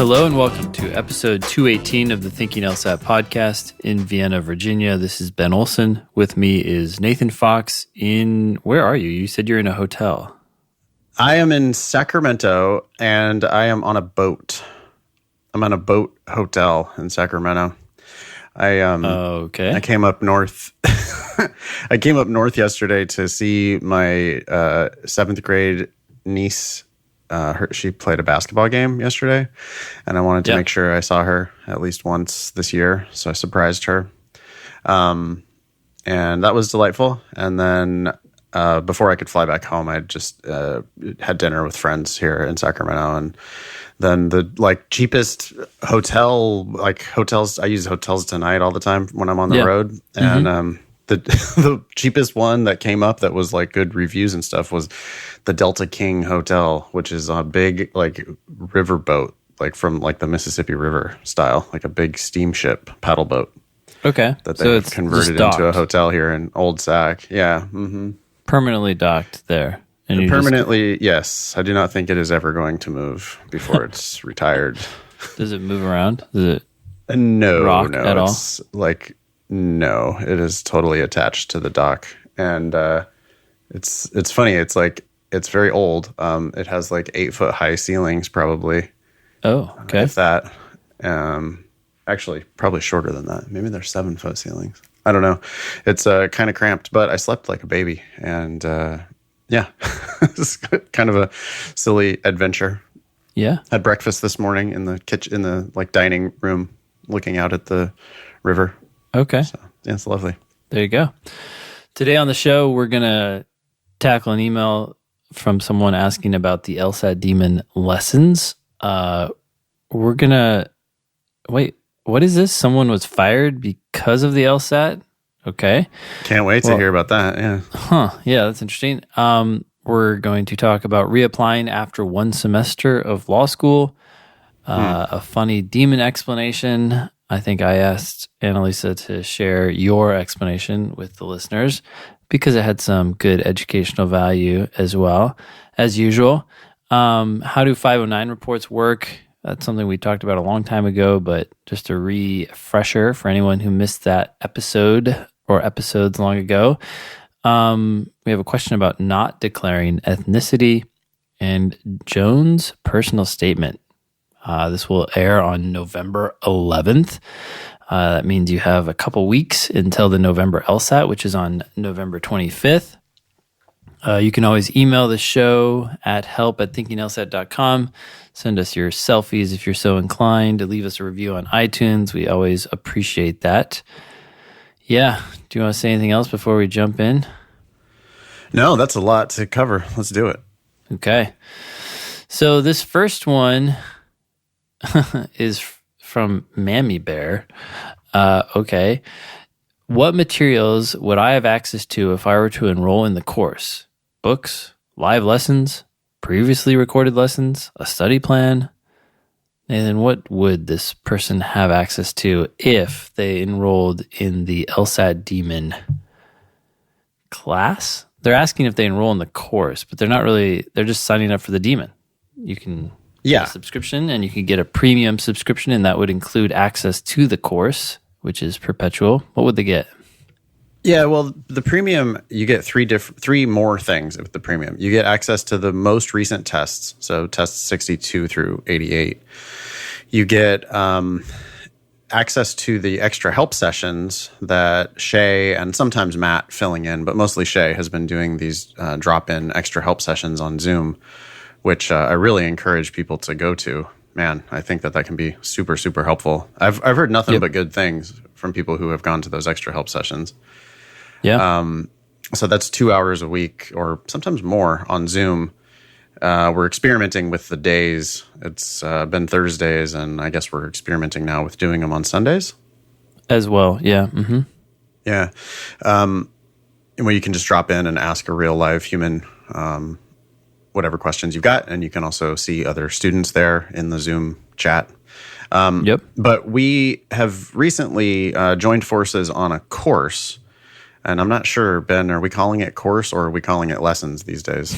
Hello and welcome to episode 218 of the Thinking LSAT podcast in Vienna, Virginia. This is Ben Olson. With me is Nathan Fox where are you? You said you're in a hotel. I am in Sacramento and I am on a boat. I'm on a boat hotel in Sacramento. I came up north. I came up north yesterday to see my 7th grade niece. She played a basketball game yesterday, and I wanted to make sure I saw her at least once this year, so I surprised her. And that was delightful. And then before I could fly back home, I just had dinner with friends here in Sacramento, and then the cheapest hotels. I use hotels tonight all the time when I'm on the road, and the cheapest one that came up that was good reviews and stuff was the Delta King Hotel, which is a big river boat, from the Mississippi River style, a big steamship paddle boat. Okay, that they've converted into a hotel here in Old Sac. Yeah, permanently docked there. And permanently, yes. I do not think it is ever going to move before it's retired. Does it move around? Does it rock at all? It's no, it is totally attached to the dock, and it's funny. It's very old. It has 8-foot high ceilings, probably. Oh, okay. If that, actually, probably shorter than that. Maybe they're 7-foot ceilings. I don't know. It's kind of cramped, but I slept like a baby, and it's kind of a silly adventure. Yeah. Had breakfast this morning in the kitchen, in the dining room, looking out at the river. Okay. So, yeah, it's lovely. There you go. Today on the show, we're going to tackle an email from someone asking about the LSAT Demon lessons. We're going to... Wait, what is this? Someone was fired because of the LSAT? Okay. Can't wait to hear about that, yeah. Huh, yeah, that's interesting. We're going to talk about reapplying after one semester of law school, a funny demon explanation. I think I asked Annalisa to share your explanation with the listeners because it had some good educational value as well, as usual. How do 509 reports work? That's something we talked about a long time ago, but just a refresher for anyone who missed that episode or episodes long ago. We have a question about not declaring ethnicity and Jones' personal statement. This will air on November 11th. That means you have a couple weeks until the November LSAT, which is on November 25th. You can always email the show at help@thinkinglsat.com. Send us your selfies if you're so inclined. Leave us a review on iTunes. We always appreciate that. Yeah. Do you want to say anything else before we jump in? No, that's a lot to cover. Let's do it. Okay. So this first one is from Mammy Bear. Okay. What materials would I have access to if I were to enroll in the course? Books, live lessons, previously recorded lessons, a study plan? And then what would this person have access to if they enrolled in the LSAT Demon class? They're asking if they enroll in the course, but they're just signing up for the Demon. You can get a subscription, and you can get a premium subscription, and that would include access to the course, which is perpetual. What would they get? Yeah, well, the premium, you get three more things with the premium. You get access to the most recent tests, so tests 62 through 88. You get access to the extra help sessions that Shay and sometimes Matt filling in, but mostly Shay has been doing these drop-in extra help sessions on Zoom, which I really encourage people to go to. Man, I think that can be super, super helpful. I've heard nothing but good things from people who have gone to those extra help sessions. Yeah. So that's 2 hours a week or sometimes more on Zoom. We're experimenting with the days. It's been Thursdays, and I guess we're experimenting now with doing them on Sundays. As well, yeah. Mm-hmm. Yeah. Where you can just drop in and ask a real live human whatever questions you've got, and you can also see other students there in the Zoom chat. But we have recently joined forces on a course. And I'm not sure, Ben, are we calling it course or are we calling it lessons these days?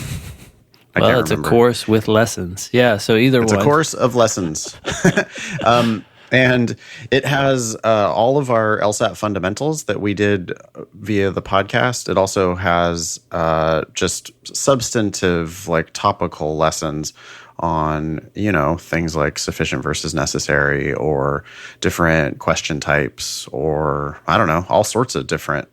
Well, it's remember. A course with lessons. Yeah, so either it's one. It's a course of lessons. And it has all of our LSAT fundamentals that we did via the podcast. It also has just substantive, like topical lessons on, things like sufficient versus necessary or different question types or, I don't know, all sorts of different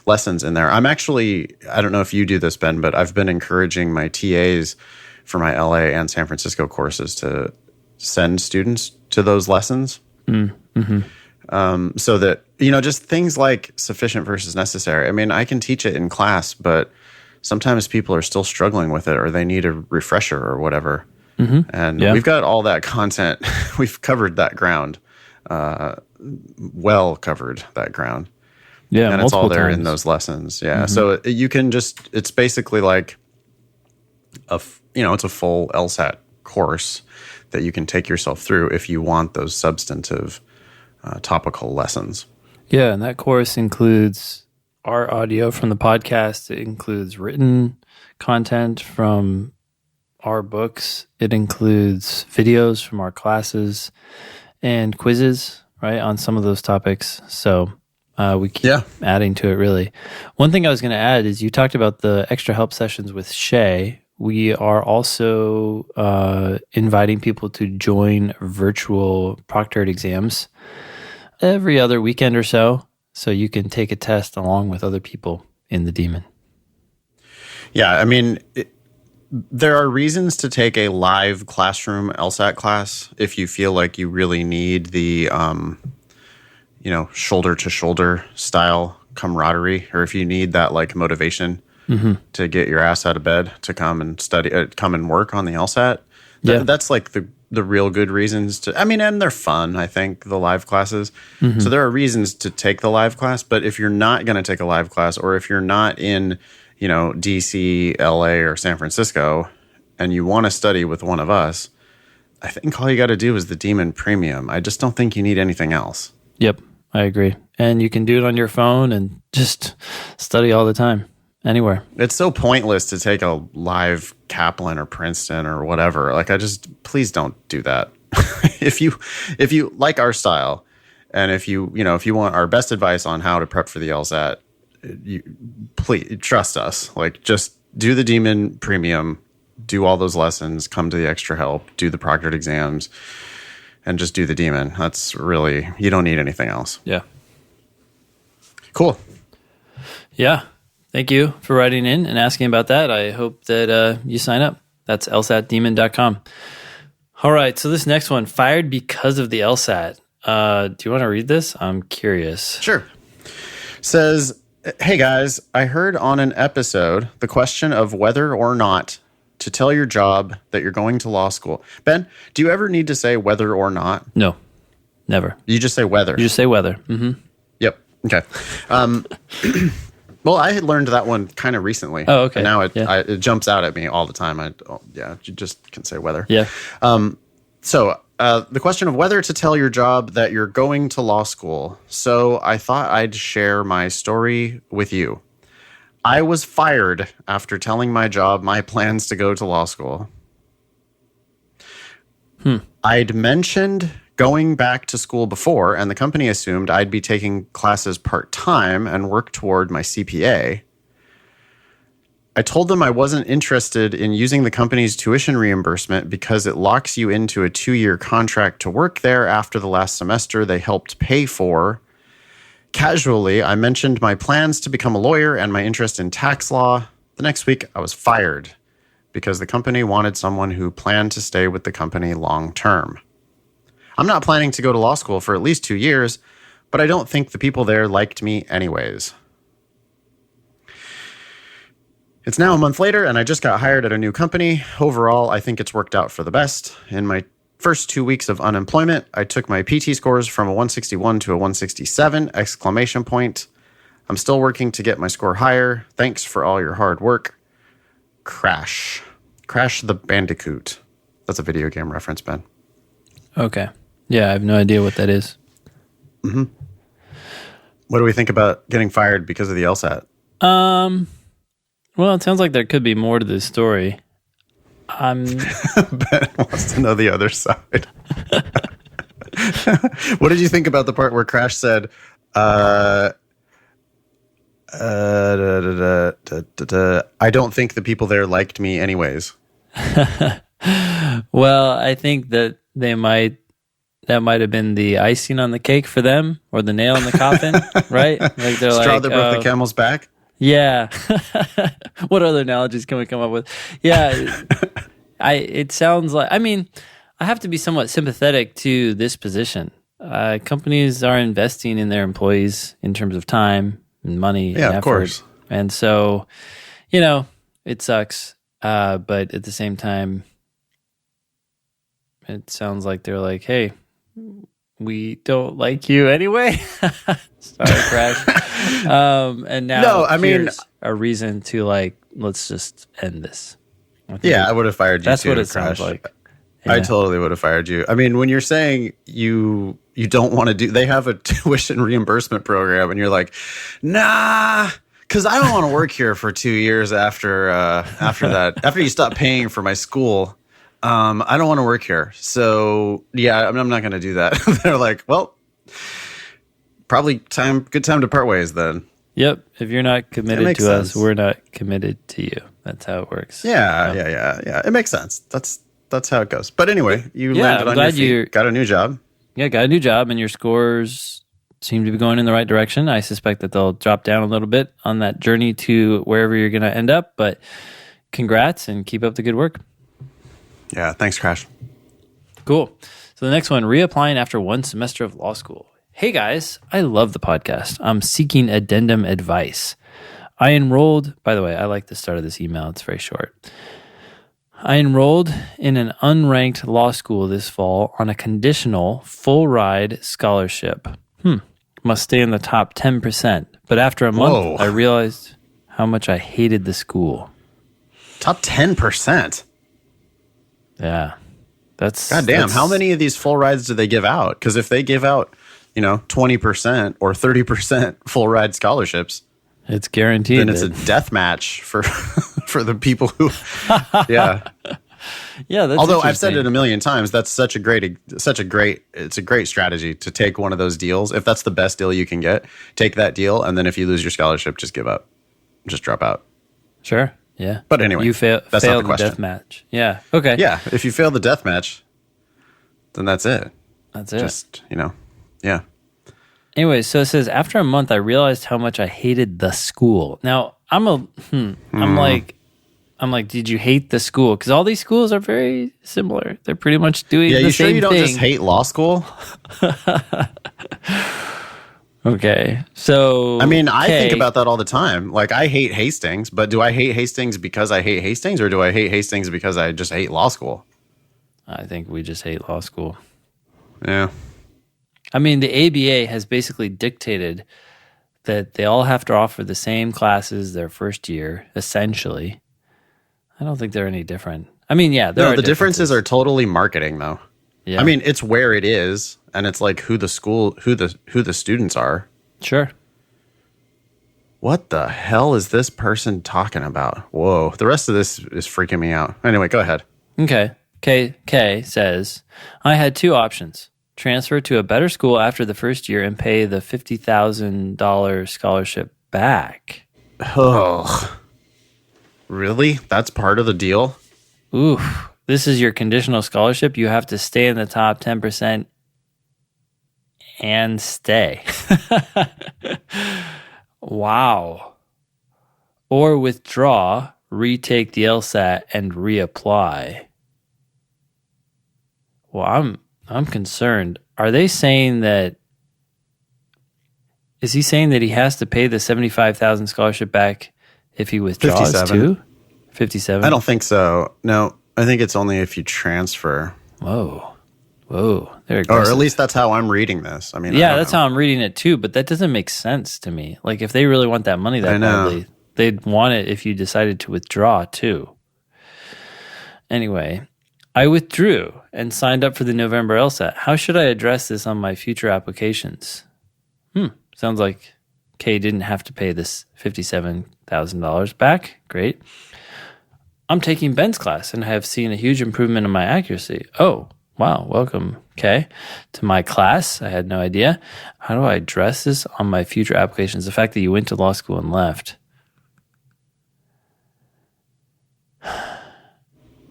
lessons in there. I don't know if you do this, Ben, but I've been encouraging my TAs for my LA and San Francisco courses to send students to those lessons. Mm-hmm. So that, just things like sufficient versus necessary. I mean, I can teach it in class, but sometimes people are still struggling with it or they need a refresher or whatever. Mm-hmm. And we've got all that content. We've covered that ground, well covered that ground. Yeah, and it's all there in those lessons. Yeah. Mm-hmm. So you can it's basically like it's a full LSAT course that you can take yourself through if you want those substantive topical lessons. Yeah, and that course includes our audio from the podcast. It includes written content from our books. It includes videos from our classes and quizzes, right, on some of those topics. So we keep adding to it, really. One thing I was going to add is you talked about the extra help sessions with Shay. We are also inviting people to join virtual proctored exams every other weekend or so you can take a test along with other people in the Demon. Yeah, I mean, there are reasons to take a live classroom LSAT class if you feel like you really need the shoulder-to-shoulder style camaraderie, or if you need that like motivation to get your ass out of bed to come and study, come and work on the LSAT. That's like the real good reasons to, and they're fun, I think, the live classes. Mm-hmm. So there are reasons to take the live class, but if you're not going to take a live class, or if you're not in, DC, LA, or San Francisco, and you want to study with one of us, I think all you got to do is the Demon Premium. I just don't think you need anything else. Yep, I agree. And you can do it on your phone and just study all the time. Anywhere. It's so pointless to take a live Kaplan or Princeton or whatever. Like, please don't do that. If you like our style, and if you want our best advice on how to prep for the LSAT, please trust us. Like, just do the Demon Premium, do all those lessons, come to the extra help, do the proctored exams, and just do the Demon. That's really, you don't need anything else. Yeah. Cool. Yeah. Thank you for writing in and asking about that. I hope that you sign up. That's lsatdemon.com. All right, so this next one, fired because of the LSAT. Do you want to read this? I'm curious. Sure. Says, hey guys, I heard on an episode the question of whether or not to tell your job that you're going to law school. Ben, do you ever need to say whether or not? No, never. You just say whether. You just say whether. Mm-hmm. Yep. Okay. Well, I had learned that one kind of recently. Oh, okay. And now it jumps out at me all the time. You just can say whether. Yeah. So the question of whether to tell your job that you're going to law school. So I thought I'd share my story with you. I was fired after telling my job my plans to go to law school. I'd mentioned going back to school before, and the company assumed I'd be taking classes part-time and work toward my CPA. I told them I wasn't interested in using the company's tuition reimbursement because it locks you into a 2-year contract to work there after the last semester they helped pay for. Casually, I mentioned my plans to become a lawyer and my interest in tax law. The next week, I was fired because the company wanted someone who planned to stay with the company long term. I'm not planning to go to law school for at least 2 years, but I don't think the people there liked me anyways. It's now a month later, and I just got hired at a new company. Overall, I think it's worked out for the best. In my first 2 weeks of unemployment, I took my PT scores from a 161 to a 167, exclamation point. I'm still working to get my score higher. Thanks for all your hard work. Crash. Crash the Bandicoot. That's a video game reference, Ben. Okay. Yeah, I have no idea what that is. Mm-hmm. What do we think about getting fired because of the LSAT? Well, it sounds like there could be more to this story. Ben wants to know the other side. What did you think about the part where Crash said, I don't think the people there liked me anyways? Well, I think that that might have been the icing on the cake for them, or the nail in the coffin, right? Like they're straw that broke the camel's back. Yeah. What other analogies can we come up with? Yeah. It sounds like, I mean, I have to be somewhat sympathetic to this position. Companies are investing in their employees in terms of time and money. Yeah, and effort. Of course. And so, you know, it sucks. But at the same time, it sounds like they're like, hey, we don't like you anyway. Sorry, Crash. And now no, I mean, a reason to like, let's just end this. I would have fired you. That's too, what it Crash. sounds like. Yeah. I totally would have fired you. I mean, when you're saying you don't want to do, they have a tuition reimbursement program, and you're like, nah, because I don't want to work here for 2 years after that. After you stop paying for my school, I don't want to work here. So yeah, I'm not going to do that. They're like, well, probably good time to part ways then. Yep. If you're not committed to us, we're not committed to you. That's how it works. Yeah. It makes sense. That's how it goes. But anyway, you landed on your feet, got a new job. Yeah, got a new job, and your scores seem to be going in the right direction. I suspect that they'll drop down a little bit on that journey to wherever you're going to end up, but congrats and keep up the good work. Yeah, thanks, Crash. Cool. So the next one, reapplying after one semester of law school. Hey guys, I love the podcast. I'm seeking addendum advice. I enrolled, by the way, I like the start of this email. It's very short. I enrolled in an unranked law school this fall on a conditional full ride scholarship. Must stay in the top 10%. But after a month, I realized how much I hated the school. Top 10%? Yeah. Goddamn, how many of these full rides do they give out? Because if they give out, 20% or 30% full ride scholarships, it's guaranteed. Then it's a death match for for the people who, yeah. Yeah, that's although I've said it a million times, that's it's a great strategy to take one of those deals. If that's the best deal you can get, take that deal, and then if you lose your scholarship, just give up, just drop out. Sure, yeah. But anyway, you that's failed not the the question. death match. Yeah, okay. Yeah, if you fail the death match, then that's it. That's it. Just yeah. Anyway, so it says, after a month, I realized how much I hated the school. Now, I'm like, did you hate the school? Because all these schools are very similar. They're pretty much doing the same thing. Yeah, you sure you don't just hate law school? Okay, so... I mean, I think about that all the time. Like, I hate Hastings, but do I hate Hastings because I hate Hastings, or do I hate Hastings because I just hate law school? I think we just hate law school. Yeah. I mean, the ABA has basically dictated that they all have to offer the same classes their first year, essentially. I don't think they're any different. I mean, yeah, there are the differences are totally marketing, though. Yeah. I mean, it's where it is, and it's like who the students are. Sure. What the hell is this person talking about? Whoa. The rest of this is freaking me out. Anyway, go ahead. Okay. K says, I had two options. Transfer to a better school after the first year and pay the $50,000 scholarship back. Oh, really? That's part of the deal? Ooh, this is your conditional scholarship. You have to stay in the top 10% and stay. Wow. Or withdraw, retake the LSAT, and reapply. Well, I'm concerned. Are they saying that? Is he saying that he has to pay the $75,000 scholarship back if he withdraws 57. too? 57. I don't think so. No, I think it's only if you transfer. Whoa, they're aggressive. Or at least that's how I'm reading this. I mean, yeah, that's how I'm reading it too. But that doesn't make sense to me. Like, if they really want that money that badly, they'd want it if you decided to withdraw too. Anyway. I withdrew and signed up for the November LSAT. How should I address this on my future applications? Sounds like Kay didn't have to pay this $57,000 back. Great. I'm taking Ben's class and have seen a huge improvement in my accuracy. Oh, wow. Welcome, Kay, to my class. I had no idea. How do I address this on my future applications? The fact that you went to law school and left.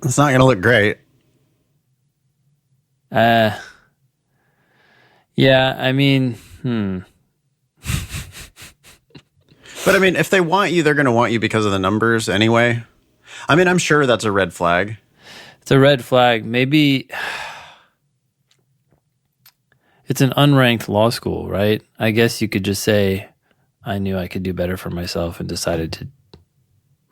It's not going to look great. Yeah, I mean, But I mean, if they want you, they're going to want you because of the numbers anyway. I mean, I'm sure that's a red flag. It's a red flag. Maybe it's an unranked law school, right? I guess you could just say, I knew I could do better for myself and decided to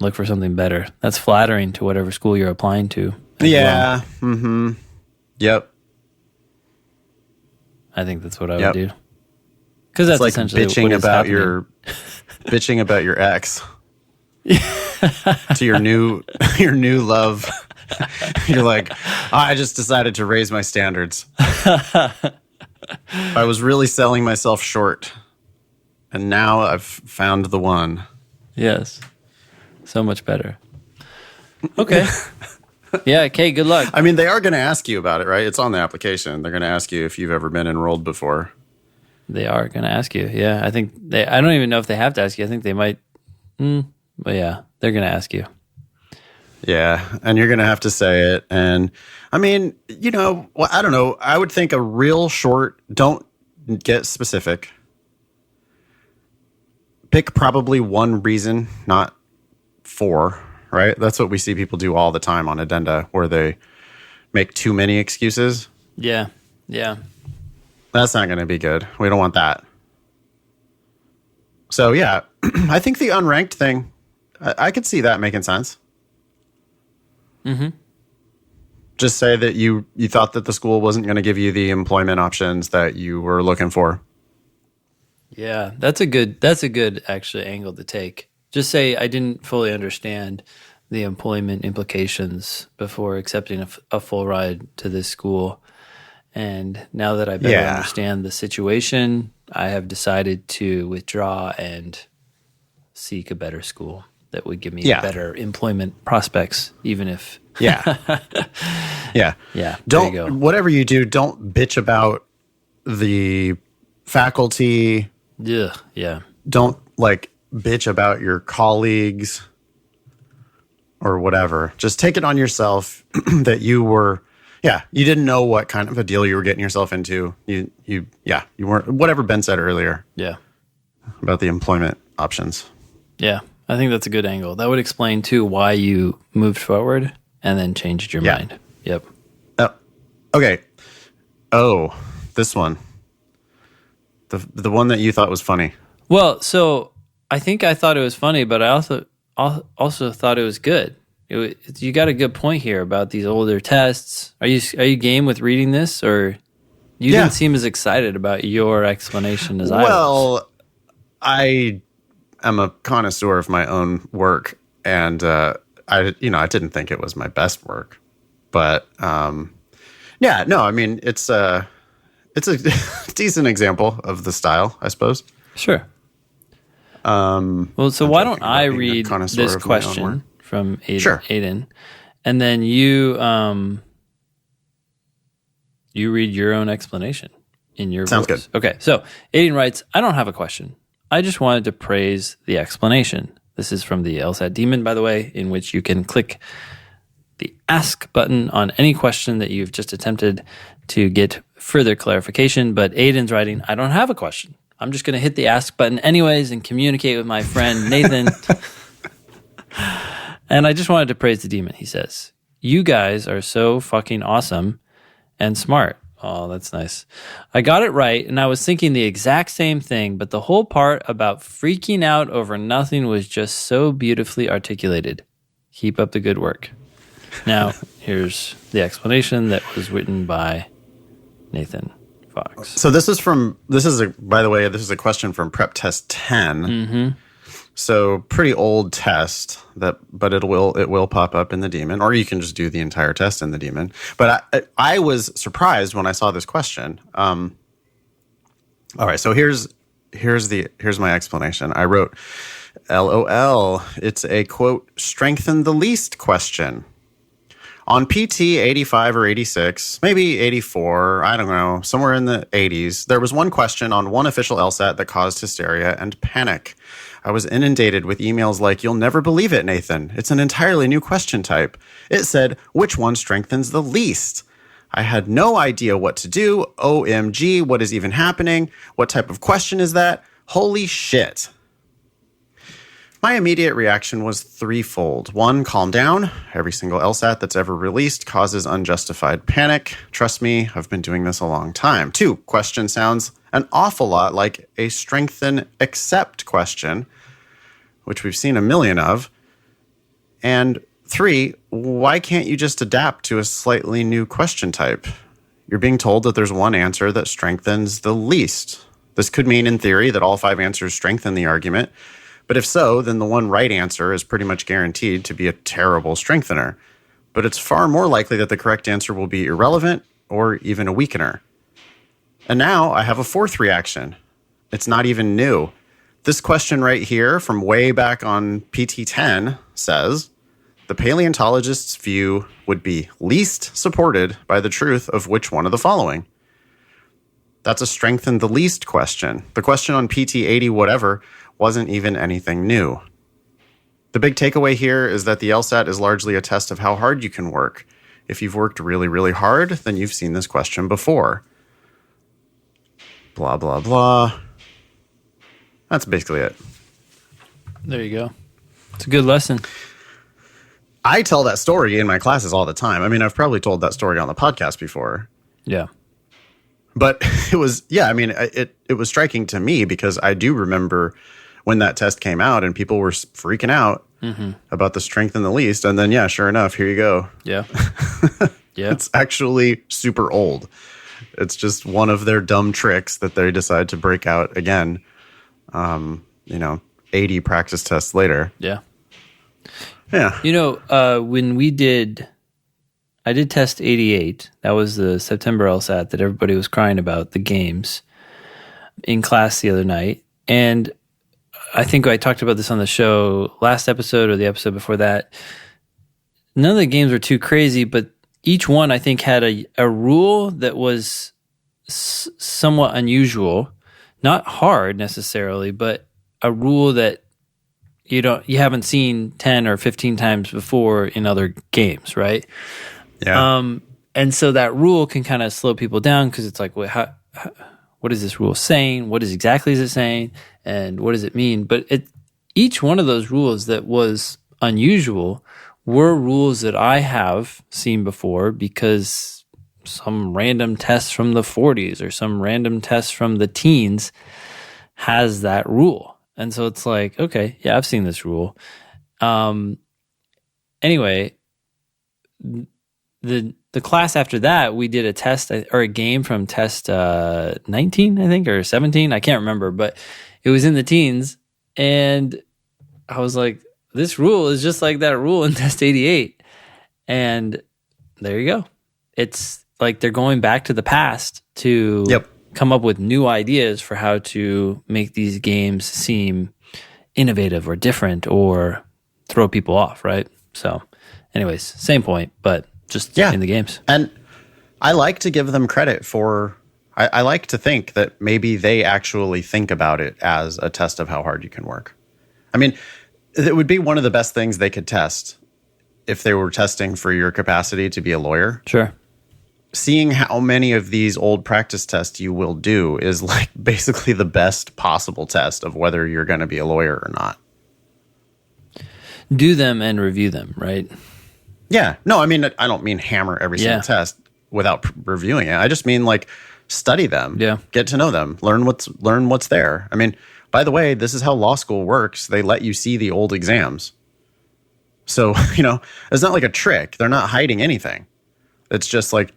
look for something better. That's flattering to whatever school you're applying to. Yeah. Well. Mm-hmm. Yep. I think that's what I would do. Because that's like essentially bitching what is about happening. bitching about your ex to your new love. You're like, I just decided to raise my standards. I was really selling myself short, and now I've found the one. Yes, so much better. Okay. Yeah, okay, good luck. I mean, they are going to ask you about it, right? It's on the application. They're going to ask you if you've ever been enrolled before. They are going to ask you. Yeah, I think I don't even know if they have to ask you. I think they might. But yeah, they're going to ask you. Yeah, and you're going to have to say it. And I mean, I don't know. I would think a real short, don't get specific. Pick probably one reason, not 4. Right? That's what we see people do all the time on addenda, where they make too many excuses. Yeah. That's not going to be good. We don't want that. So, yeah, I think the unranked thing, I could see that making sense. Mm-hmm. Just say that you thought that the school wasn't going to give you the employment options that you were looking for. Yeah, that's a good actually angle to take. Just say I didn't fully understand the employment implications before accepting a full ride to this school. And now that I better understand the situation, I have decided to withdraw and seek a better school that would give me better employment prospects, even if... Yeah. Don't, whatever you do, don't bitch about the faculty. Yeah. Don't, bitch about your colleagues or whatever. Just take it on yourself that you were, you didn't know what kind of a deal you were getting yourself into. You weren't, whatever Ben said earlier. Yeah. About the employment options. Yeah. I think that's a good angle. That would explain too why you moved forward and then changed your mind. Yep. Okay. Oh, this one. The one that you thought was funny. Well, so I think I thought it was funny, but I also thought it was good. You got a good point here about these older tests. Are you game with reading this, or you didn't seem as excited about your explanation as I was? Well, I am a connoisseur of my own work, and I didn't think it was my best work, but I mean it's a decent example of the style, I suppose. Sure. Well, so why don't I read this question from Aiden, sure. Aiden, and then you read your own explanation in your Sounds voice. good. Okay, so Aiden writes, I don't have a question. I just wanted to praise the explanation. This is from the LSAT Demon, by the way, in which you can click the Ask button on any question that you've just attempted to get further clarification. But Aiden's writing, I don't have a question. I'm just going to hit the Ask button anyways and communicate with my friend Nathan. And I just wanted to praise the Demon, he says. You guys are so fucking awesome and smart. Oh, that's nice. I got it right, and I was thinking the exact same thing, but the whole part about freaking out over nothing was just so beautifully articulated. Keep up the good work. Now, here's the explanation that was written by Nathan Fox. So this is a question from Prep Test 10. Mm-hmm. So pretty old test but it will pop up in the Demon, or you can just do the entire test in the Demon. But I was surprised when I saw this question. All right, so here's my explanation. I wrote, LOL. It's a, quote, strengthen the least question. On PT 85 or 86, maybe 84, I don't know, somewhere in the 80s, there was one question on one official LSAT that caused hysteria and panic. I was inundated with emails like, you'll never believe it, Nathan. It's an entirely new question type. It said, which one strengthens the least? I had no idea what to do. OMG, what is even happening? What type of question is that? Holy shit. My immediate reaction was threefold. One, calm down. Every single LSAT that's ever released causes unjustified panic. Trust me, I've been doing this a long time. Two, question sounds an awful lot like a strengthen accept question, which we've seen a million of. And three, why can't you just adapt to a slightly new question type? You're being told that there's one answer that strengthens the least. This could mean, in theory, that all 5 answers strengthen the argument. But if so, then the one right answer is pretty much guaranteed to be a terrible strengthener. But it's far more likely that the correct answer will be irrelevant or even a weakener. And now I have a fourth reaction. It's not even new. This question right here from way back on PT10 says, the paleontologist's view would be least supported by the truth of which one of the following. That's a strengthen the least question. The question on PT80 whatever wasn't even anything new. The big takeaway here is that the LSAT is largely a test of how hard you can work. If you've worked really, really hard, then you've seen this question before. Blah, blah, blah. That's basically it. There you go. It's a good lesson. I tell that story in my classes all the time. I mean, I've probably told that story on the podcast before. Yeah. But it was, yeah, I mean, it was striking to me because I do remember when that test came out and people were freaking out about the strength and the least. And then, yeah, sure enough, here you go. Yeah. Yeah. It's actually super old. It's just one of their dumb tricks that they decide to break out again, 80 practice tests later. Yeah. Yeah. When I did test 88. That was the September LSAT that everybody was crying about, the games, in class the other night. And I think I talked about this on the show last episode or the episode before that. None of the games were too crazy, but each one I think had a rule that was somewhat unusual, not hard necessarily, but a rule that you haven't seen 10 or 15 times before in other games, right? Yeah. And so that rule can kind of slow people down because it's like, well, what is this rule saying? What exactly is it saying? And what does it mean? But each one of those rules that was unusual were rules that I have seen before because some random test from the 40s or some random test from the teens has that rule. And so it's like, okay, yeah, I've seen this rule. Anyway, the class after that, we did a test or a game from test 19, I think, or 17. I can't remember, but it was in the teens. And I was like, this rule is just like that rule in test 88. And there you go. It's like they're going back to the past to come up with new ideas for how to make these games seem innovative or different or throw people off, right? So anyways, same point, but just in the games. And I like to give them credit for, I like to think that maybe they actually think about it as a test of how hard you can work. I mean, it would be one of the best things they could test if they were testing for your capacity to be a lawyer. Sure. Seeing how many of these old practice tests you will do is like basically the best possible test of whether you're going to be a lawyer or not. Do them and review them, right? Yeah. No, I mean, I don't mean hammer every single test without reviewing it. I just mean like study them, get to know them, learn what's there. I mean, by the way, this is how law school works. They let you see the old exams. So, it's not like a trick. They're not hiding anything. It's just like,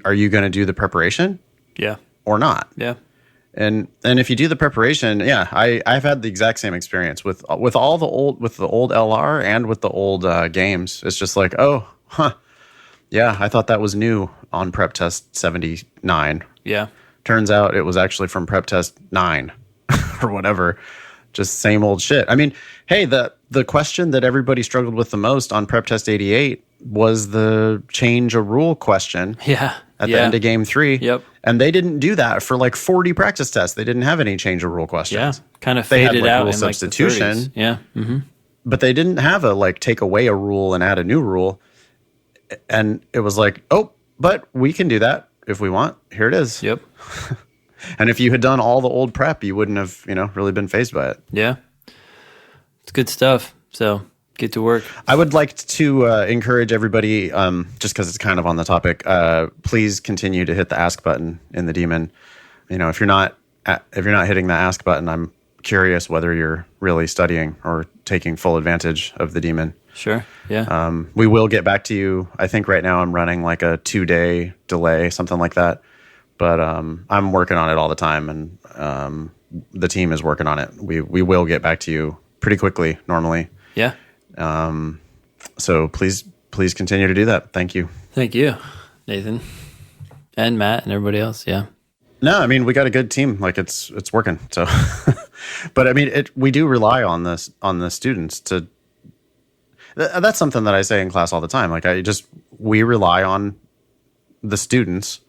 are you going to do the preparation? Yeah. Or not? Yeah. And if you do the preparation, I've had the exact same experience with the old LR and with the old games. It's just like, I thought that was new on prep test 79. Yeah. Turns out it was actually from prep test 9 or whatever. just same old shit. I mean, hey, the question that everybody struggled with the most on Prep Test 88 was the change a rule question. Yeah. At the end of game 3. Yep. And they didn't do that for like 40 practice tests. They didn't have any change a rule questions. Yeah. Kind of faded out rule in substitution. Like the 30s. Yeah. Mm-hmm. But they didn't have a like take away a rule and add a new rule. And it was like, oh, but we can do that if we want. Here it is. Yep. And if you had done all the old prep, you wouldn't have, really been fazed by it. Yeah. It's good stuff. So get to work. I would like to encourage everybody, just because it's kind of on the topic, please continue to hit the ask button in the Demon. If you're not hitting the ask button, I'm curious whether you're really studying or taking full advantage of the Demon. Sure. Yeah. We will get back to you. I think right now I'm running like a 2-day delay, something like that. But I'm working on it all the time, and the team is working on it. We will get back to you pretty quickly, normally. Yeah. So please continue to do that. Thank you. Thank you, Nathan, and Matt, and everybody else. Yeah. No, I mean, we got a good team. Like it's working. So, but I mean, we do rely on the students to. That's something that I say in class all the time. Like we rely on the students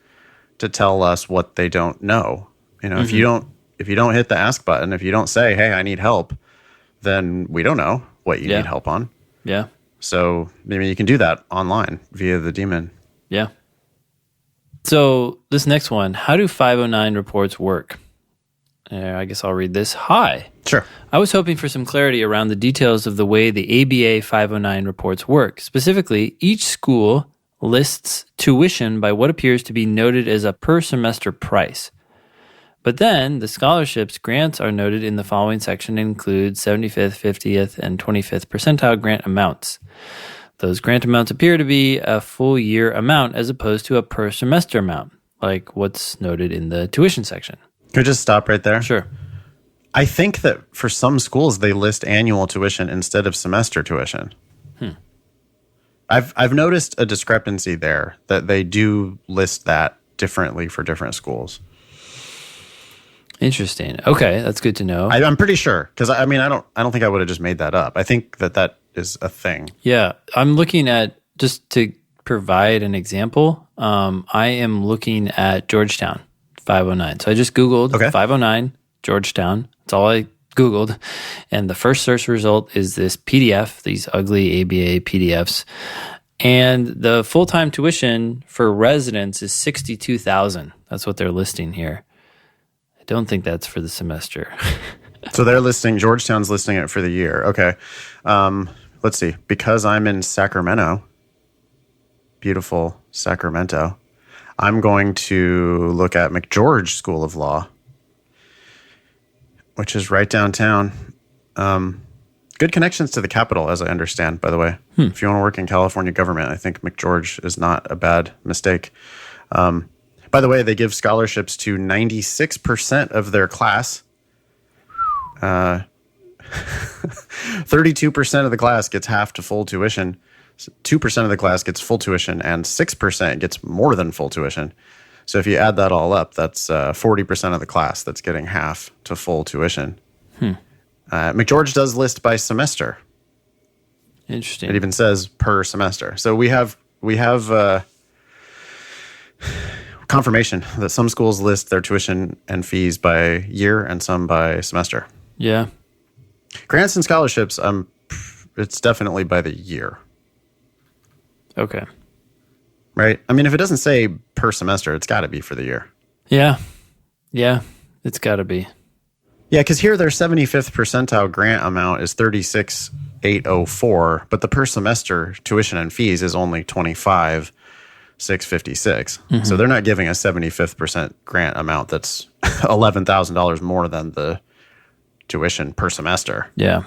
to tell us what they don't know. Mm-hmm. if you don't hit the ask button, if you don't say, "Hey, I need help," then we don't know what you need help on. Yeah. So maybe you can do that online via the Demon. Yeah. So this next one, how do 509 reports work? I guess I'll read this. Hi. Sure. I was hoping for some clarity around the details of the way the ABA 509 reports work. Specifically, each school lists tuition by what appears to be noted as a per semester price. But then the scholarships grants are noted in the following section and include 75th, 50th, and 25th percentile grant amounts. Those grant amounts appear to be a full year amount as opposed to a per semester amount, like what's noted in the tuition section. Could I just stop right there? Sure. I think that for some schools, they list annual tuition instead of semester tuition. I've noticed a discrepancy there, that they do list that differently for different schools. Interesting. Okay, that's good to know. I'm pretty sure, because I don't think I would have just made that up. I think that is a thing. Yeah, I'm looking at, just to provide an example, I am looking at Georgetown 509. So I just Googled 509 Georgetown. That's all I Googled. And the first search result is this PDF, these ugly ABA PDFs. And the full-time tuition for residents is $62,000. That's what they're listing here. I don't think that's for the semester. So Georgetown's listing it for the year. Okay. Let's see. Because I'm in Sacramento, beautiful Sacramento, I'm going to look at McGeorge School of Law, which is right downtown. Good connections to the Capitol, as I understand, by the way. If you want to work in California government, I think McGeorge is not a bad mistake. By the way, they give scholarships to 96% of their class. 32% of the class gets half to full tuition. 2% of the class gets full tuition, and 6% gets more than full tuition. So if you add that all up, that's 40% of the class that's getting half to full tuition. McGeorge does list by semester. Interesting. It even says per semester. So we have confirmation that some schools list their tuition and fees by year and some by semester. Yeah. Grants and scholarships, it's definitely by the year. Okay. Right? I mean, if it doesn't say per semester, it's got to be for the year. Yeah. Yeah, it's got to be. Yeah, because here their 75th percentile grant amount is $36,804, but the per semester tuition and fees is only $25,656. So they're not giving a 75th percent grant amount that's $11,000 more than the tuition per semester. Yeah.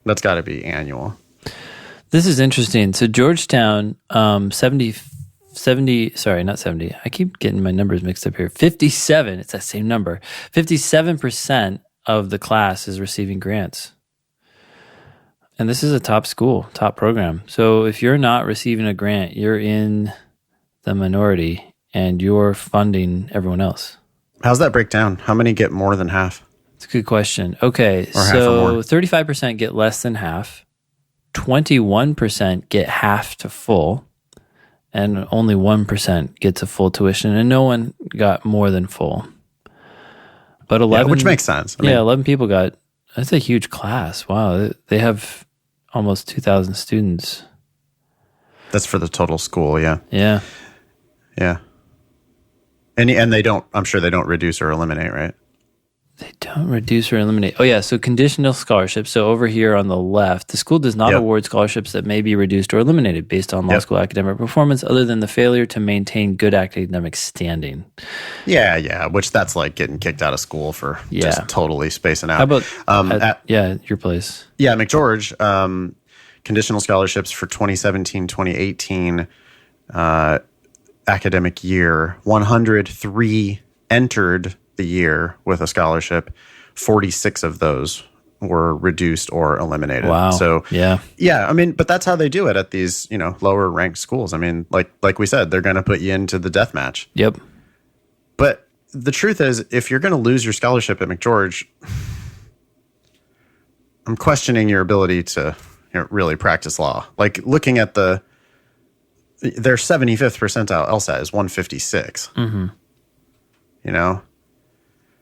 That's got to be annual. This is interesting. So Georgetown, 70, sorry, not 70. I keep getting my numbers mixed up here. 57, it's that same number. 57% of the class is receiving grants. And this is a top school, top program. So if you're not receiving a grant, you're in the minority and you're funding everyone else. How's that break down? How many get more than half? It's a good question. Okay, or half or more. 35% get less than half, 21% get half to full, and only 1% gets a full tuition, and no one got more than full. But 11, which makes sense. 11 people got. That's a huge class. Wow, they have almost 2,000 students. That's for the total school. Yeah. Yeah. Yeah. And they don't. I'm sure they don't reduce or eliminate, right? They don't reduce or eliminate. Oh, yeah. So conditional scholarships. So over here on the left, the school does not award scholarships that may be reduced or eliminated based on law school academic performance other than the failure to maintain good academic standing. Yeah. Which that's like getting kicked out of school for just totally spacing out. How about your place? Yeah, McGeorge, conditional scholarships for 2017-2018 academic year. 103 entered the year with a scholarship. 46 of those were reduced or eliminated. Wow. So yeah. I mean, but that's how they do it at these, lower ranked schools. I mean, like we said, they're going to put you into the death match. Yep. But the truth is, if you're going to lose your scholarship at McGeorge, I'm questioning your ability to really practice law. Like looking at their 75th percentile LSAT is 156. Mm-hmm.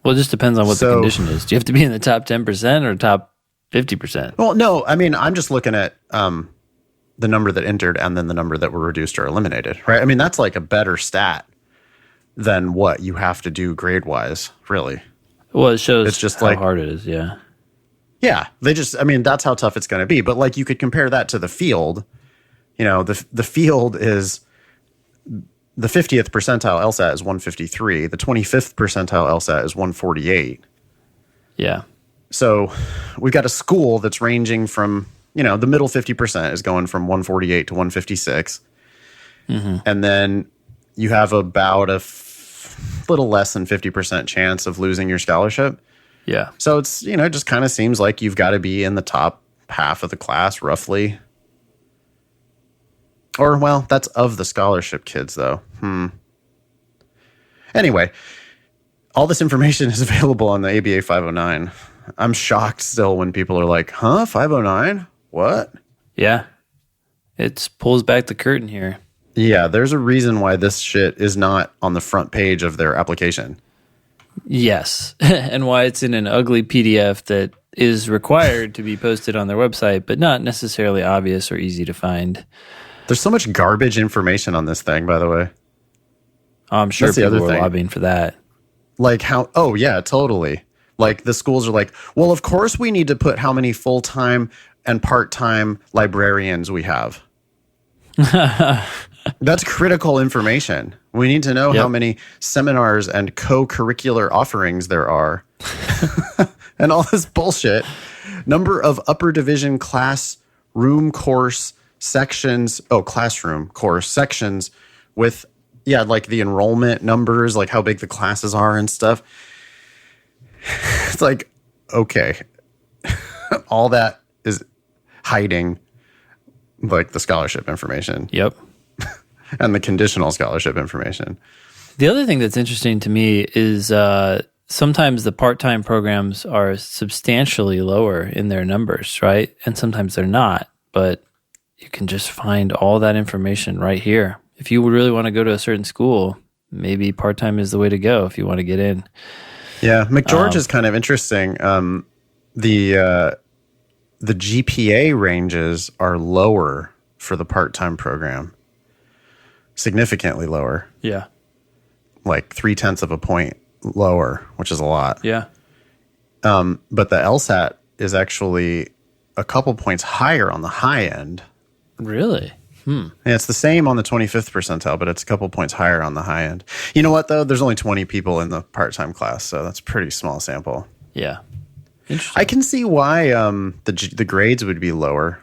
Well, it just depends on what the condition is. Do you have to be in the top 10% or top 50%? Well, no. I mean, I'm just looking at the number that entered and then the number that were reduced or eliminated, right? I mean, that's like a better stat than what you have to do grade-wise, really. Well, it shows it's just how hard it is, yeah. Yeah, that's how tough it's going to be. But like you could compare that to the field. The field is the 50th percentile LSAT is 153. The 25th percentile LSAT is 148. Yeah. So we've got a school that's ranging from, the middle 50% is going from 148 to 156. Mm-hmm. And then you have about a little less than 50% chance of losing your scholarship. Yeah. So it's, it just kind of seems like you've got to be in the top half of the class, roughly. Or, well, that's of the scholarship kids, though. Anyway, all this information is available on the ABA 509. I'm shocked still when people are like, 509? What? Yeah. It pulls back the curtain here. Yeah, there's a reason why this shit is not on the front page of their application. Yes, and why it's in an ugly PDF that is required to be posted on their website, but not necessarily obvious or easy to find. There's so much garbage information on this thing, by the way. I'm sure people were lobbying for that. Like how, oh yeah, totally. Like the schools are like, well, of course we need to put how many full-time and part-time librarians we have. That's critical information. We need to know how many seminars and co-curricular offerings there are. And all this bullshit. Number of upper division classroom course sections. Oh, classroom course sections with, like the enrollment numbers, like how big the classes are and stuff. It's like, okay. All that is hiding like the scholarship information. Yep. And the conditional scholarship information. The other thing that's interesting to me is sometimes the part-time programs are substantially lower in their numbers, right? And sometimes they're not, but you can just find all that information right here. If you really want to go to a certain school, maybe part-time is the way to go if you want to get in. Yeah, McGeorge is kind of interesting. The GPA ranges are lower for the part-time program. Significantly lower. Yeah. Like 0.3 of a point lower, which is a lot. Yeah. But the LSAT is actually a couple points higher on the high end. Really? Yeah, it's the same on the 25th percentile, but it's a couple points higher on the high end. You know what, though? There's only 20 people in the part-time class, so that's a pretty small sample. Yeah. Interesting. I can see why the grades would be lower.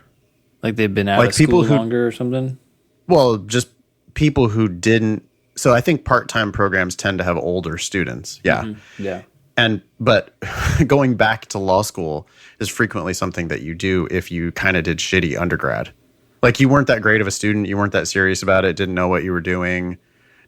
Like they've been out of school longer or something? Well, just people who didn't. So I think part-time programs tend to have older students. Yeah. Mm-hmm. Yeah. But going back to law school is frequently something that you do if you kind of did shitty undergrad. Like you weren't that great of a student, you weren't that serious about it, didn't know what you were doing,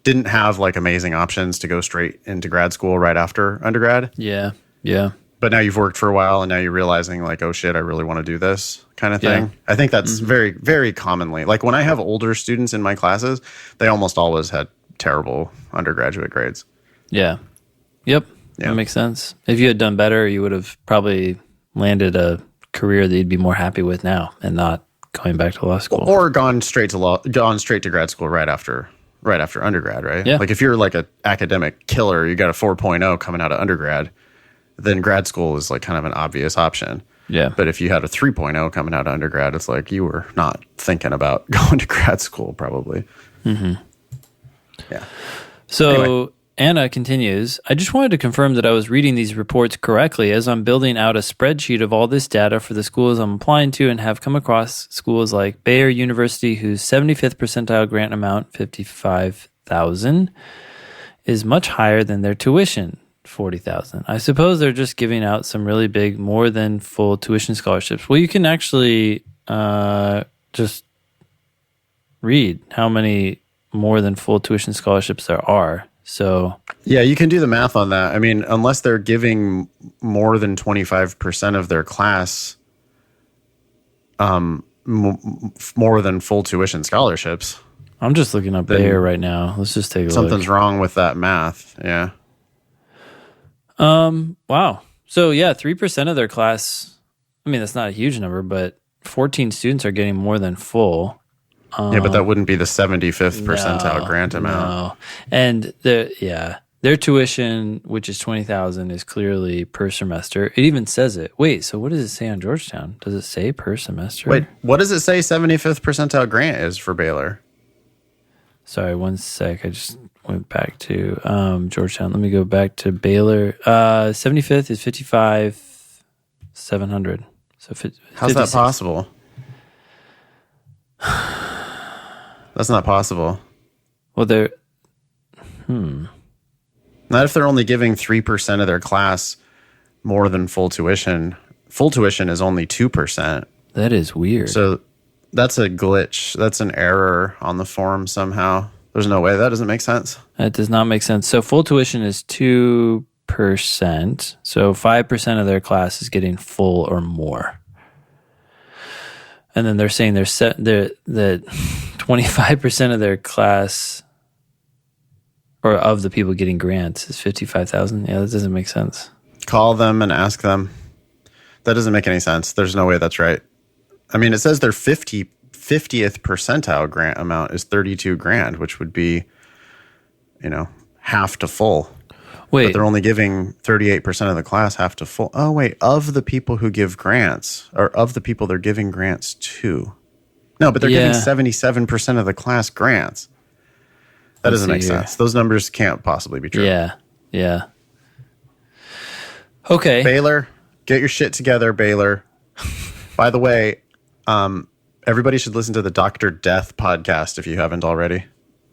didn't have like amazing options to go straight into grad school right after undergrad. Yeah. Yeah. but now you've worked for a while and now you're realizing like, oh shit, I really want to do this kind of thing. Yeah. I think that's very, very commonly. Like when I have older students in my classes, they almost always had terrible undergraduate grades. Yeah. Yep. Yeah. That makes sense. If you had done better, you would have probably landed a career that you'd be more happy with now and not going back to law school. Or gone straight to grad school right after undergrad, right? Yeah. Like if you're like an academic killer, you got a 4.0 coming out of undergrad, then grad school is like kind of an obvious option. Yeah. But if you had a 3.0 coming out of undergrad, it's like you were not thinking about going to grad school probably. Mm-hmm. Yeah. So anyway. Anna continues, I just wanted to confirm that I was reading these reports correctly as I'm building out a spreadsheet of all this data for the schools I'm applying to and have come across schools like Baylor University, whose 75th percentile grant amount, $55,000, is much higher than their tuition, $40,000. I suppose they're just giving out some really big, more than full tuition scholarships. Well, you can actually just read how many more than full tuition scholarships there are. So yeah, you can do the math on that. I mean, unless they're giving more than 25% of their class more than full tuition scholarships. I'm just looking up Bayer right now. Let's just take a look. Something's wrong with that math. Yeah. Wow. So yeah, 3% of their class, I mean, that's not a huge number, but 14 students are getting more than full. Yeah, but that wouldn't be the 75th percentile grant amount. No. And their tuition, which is $20,000, is clearly per semester. It even says it. Wait, so what does it say on Georgetown? Does it say per semester? Wait, what does it say 75th percentile grant is for Baylor? Sorry, one sec. I just went back to Georgetown. Let me go back to Baylor. 75th is 55,700. So how's that possible? That's not possible. Well, they're... Not if they're only giving 3% of their class more than full tuition. Full tuition is only 2%. That is weird. So that's a glitch. That's an error on the form somehow. There's no way. That doesn't make sense. That does not make sense. So full tuition is 2%. So 5% of their class is getting full or more. And then they're saying that 25% of their class, or of the people getting grants, is 55,000. Yeah, that doesn't make sense. Call them and ask them. That doesn't make any sense. There's no way that's right. I mean, it says their 50th percentile grant amount is 32 grand, which would be, half to full. Wait. But they're only giving 38% of the class half to full. Oh, wait. Of the people who give grants, or of the people they're giving grants to. No, but they're giving 77% of the class grants. That doesn't make sense. Those numbers can't possibly be true. Yeah. Okay. Baylor, get your shit together, Baylor. By the way, everybody should listen to the Dr. Death podcast if you haven't already.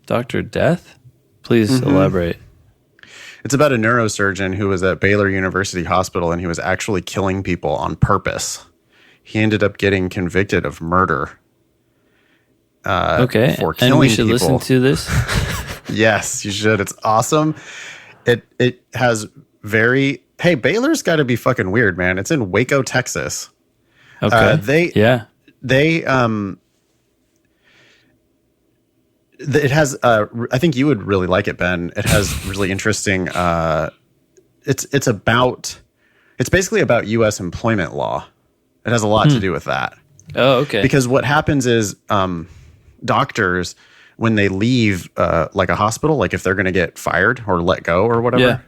Dr. Death? Please elaborate. It's about a neurosurgeon who was at Baylor University Hospital and he was actually killing people on purpose. He ended up getting convicted of murder. For killing and we should people. Listen to this? Yes, you should. It's awesome. It has hey, Baylor's got to be fucking weird, man. It's in Waco, Texas. Okay. It has, I think you would really like it, Ben. It has really interesting, it's basically about U.S. employment law. It has a lot to do with that. Oh, okay. Because what happens is doctors, when they leave like a hospital, like if they're going to get fired or let go or whatever,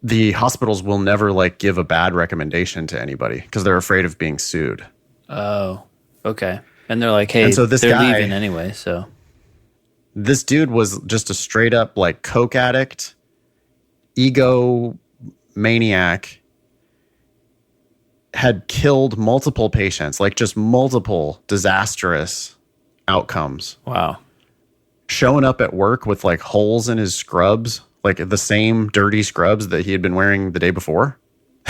the hospitals will never like give a bad recommendation to anybody because they're afraid of being sued. Oh, okay. And they're like, hey, so they're leaving anyway, so. This dude was just a straight up like coke addict, ego maniac, had killed multiple patients, like just multiple disastrous outcomes. Wow. Showing up at work with like holes in his scrubs, like the same dirty scrubs that he had been wearing the day before.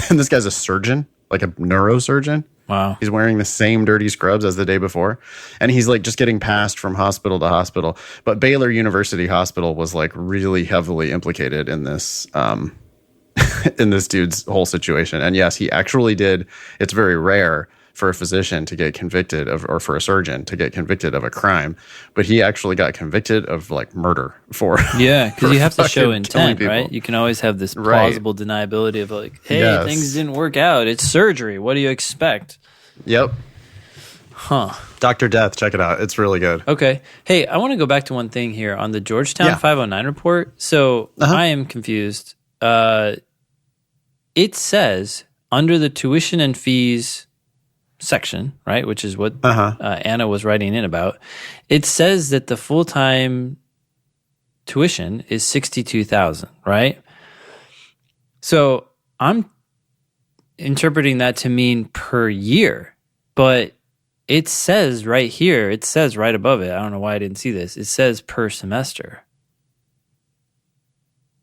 And this guy's a surgeon, like a neurosurgeon. Wow. He's wearing the same dirty scrubs as the day before. And he's like just getting passed from hospital to hospital. But Baylor University Hospital was like really heavily implicated in this in this dude's whole situation. And yes, he actually did. It's very rare for a physician to get convicted of, or for a surgeon to get convicted of a crime, but he actually got convicted of like murder for. Yeah, because you have to show intent, right? You can always have this plausible deniability of like, hey, things didn't work out. It's surgery. What do you expect? Yep. Huh. Dr. Death, check it out. It's really good. Okay. Hey, I want to go back to one thing here on the Georgetown 509 report. So I am confused. It says under the tuition and fees section, right, which is what Anna was writing in about, it says that the full-time tuition is $62,000, right? So I'm interpreting that to mean per year, but it says right here, it says right above it, I don't know why I didn't see this, it says per semester.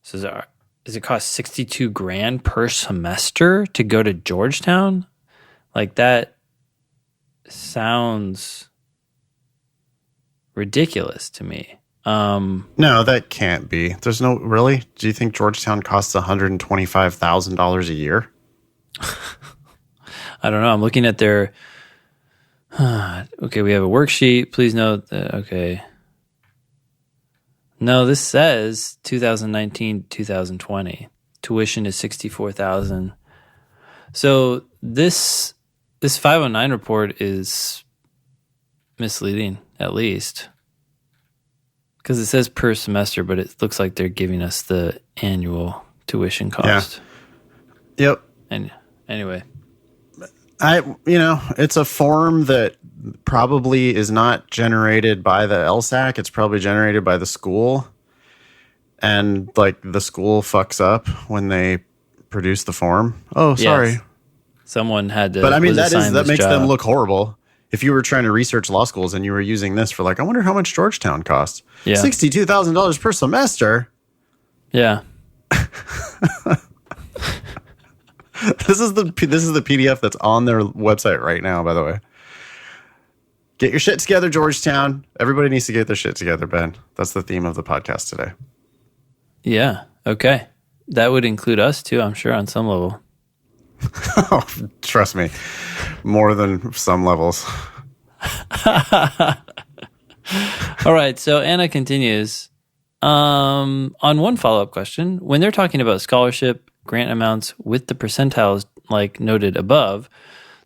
So does it cost $62,000 per semester to go to Georgetown? Like, that sounds ridiculous to me. No, that can't be. There's no, really? Do you think Georgetown costs $125,000 a year? I don't know. I'm looking at their, okay, we have a worksheet. Please note that, okay. No, this says 2019, 2020. Tuition is $64,000. So this 509 report is misleading, at least. Because it says per semester, but it looks like they're giving us the annual tuition cost. Yeah. Yep. And anyway. It's a form that probably is not generated by the LSAC. It's probably generated by the school. And like the school fucks up when they produce the form. Oh, sorry. Yes. Someone had to. But I mean, that makes them look horrible. If you were trying to research law schools and you were using this for like, I wonder how much Georgetown costs. Yeah. $62,000 per semester. Yeah. This is the PDF that's on their website right now, by the way. Get your shit together, Georgetown. Everybody needs to get their shit together, Ben. That's the theme of the podcast today. Yeah. Okay. That would include us too, I'm sure, on some level. Oh, trust me. More than some levels. All right. So Anna continues. On one follow-up question, when they're talking about scholarship grant amounts with the percentiles like noted above,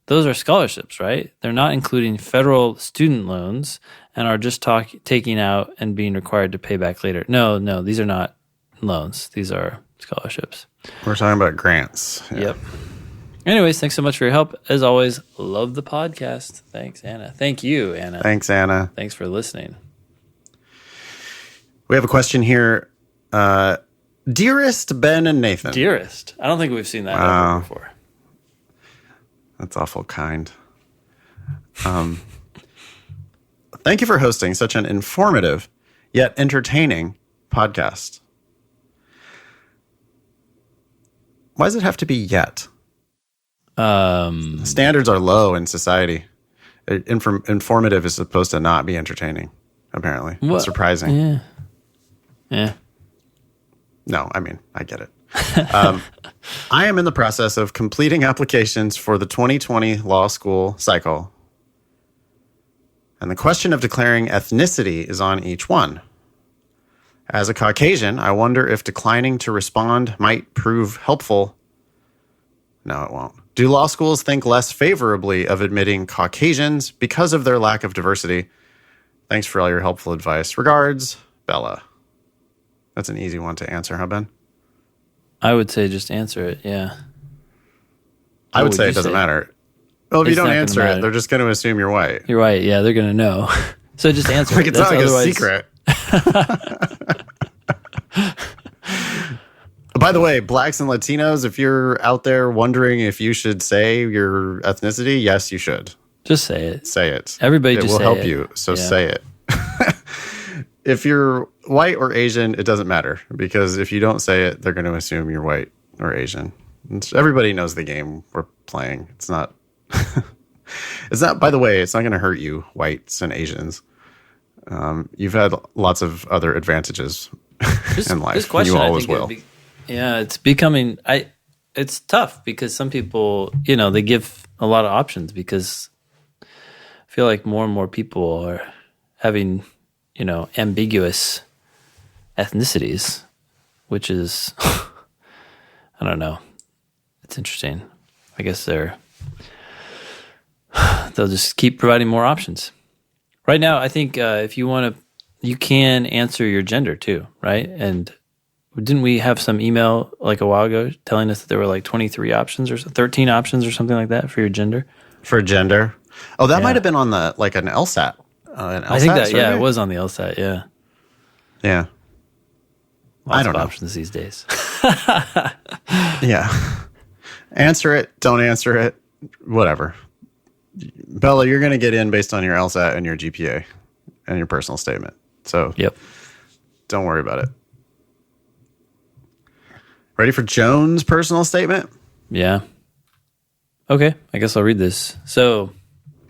those are scholarships, right? They're not including federal student loans and are just taking out and being required to pay back later. No, these are not loans. These are scholarships. We're talking about grants. Yeah. Yep. Anyways, thanks so much for your help. As always, love the podcast. Thanks, Anna. Thank you, Anna. Thanks, Anna. Thanks for listening. We have a question here. Dearest Ben and Nathan. Dearest. I don't think we've seen that before. That's awful kind. Thank you for hosting such an informative yet entertaining podcast. Why does it have to be yet? Standards are low in society. Informative is supposed to not be entertaining, apparently. It's surprising. Yeah. No, I mean, I get it. I am in the process of completing applications for the 2020 law school cycle. And the question of declaring ethnicity is on each one. As a Caucasian, I wonder if declining to respond might prove helpful. No, it won't. Do law schools think less favorably of admitting Caucasians because of their lack of diversity? Thanks for all your helpful advice. Regards, Bella. That's an easy one to answer, huh, Ben? I would say just answer it, yeah. I would say it doesn't matter. Well, if you don't answer it, they're just going to assume you're white. You're right, yeah, they're going to know. So just answer it. It's not like a secret. By the way, blacks and Latinos, if you're out there wondering if you should say your ethnicity, yes, you should. Just say it. Say it. Everybody just say it. It will help you, so say it. If you're white or Asian, it doesn't matter, because if you don't say it, they're going to assume you're white or Asian. Everybody knows the game we're playing. It's not, by the way, it's not going to hurt you, whites and Asians. You've had lots of other advantages in life. This question, you always will. Yeah, it's tough because some people, they give a lot of options because I feel like more and more people are having, ambiguous ethnicities, which is, I don't know. It's interesting. I guess they'll just keep providing more options. Right now, I think if you want to, you can answer your gender too, right? And didn't we have some email like a while ago telling us that there were like 23 options or 13 options or something like that for your gender? For gender? Oh, that might have been on the like an LSAT. I think that, survey? It was on the LSAT, yeah. Yeah. Lots of options these days. Yeah. Answer it, don't answer it, whatever. Bella, you're going to get in based on your LSAT and your GPA and your personal statement. So don't worry about it. Ready for Joan's personal statement? Yeah. Okay, I guess I'll read this. So,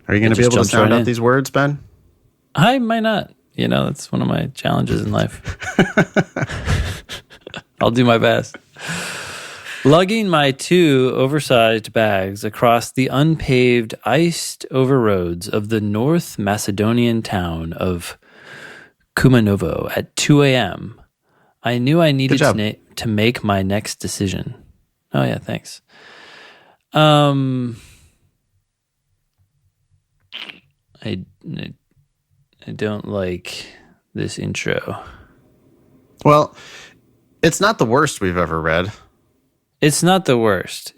are you going to be able to sound out these words, Ben? I might not. That's one of my challenges in life. I'll do my best. Lugging my 2 oversized bags across the unpaved, iced-over roads of the North Macedonian town of Kumanovo at 2 a.m., I knew I needed to make my next decision. Oh, yeah, thanks. I don't like this intro. Well, it's not the worst we've ever read. It's not the worst.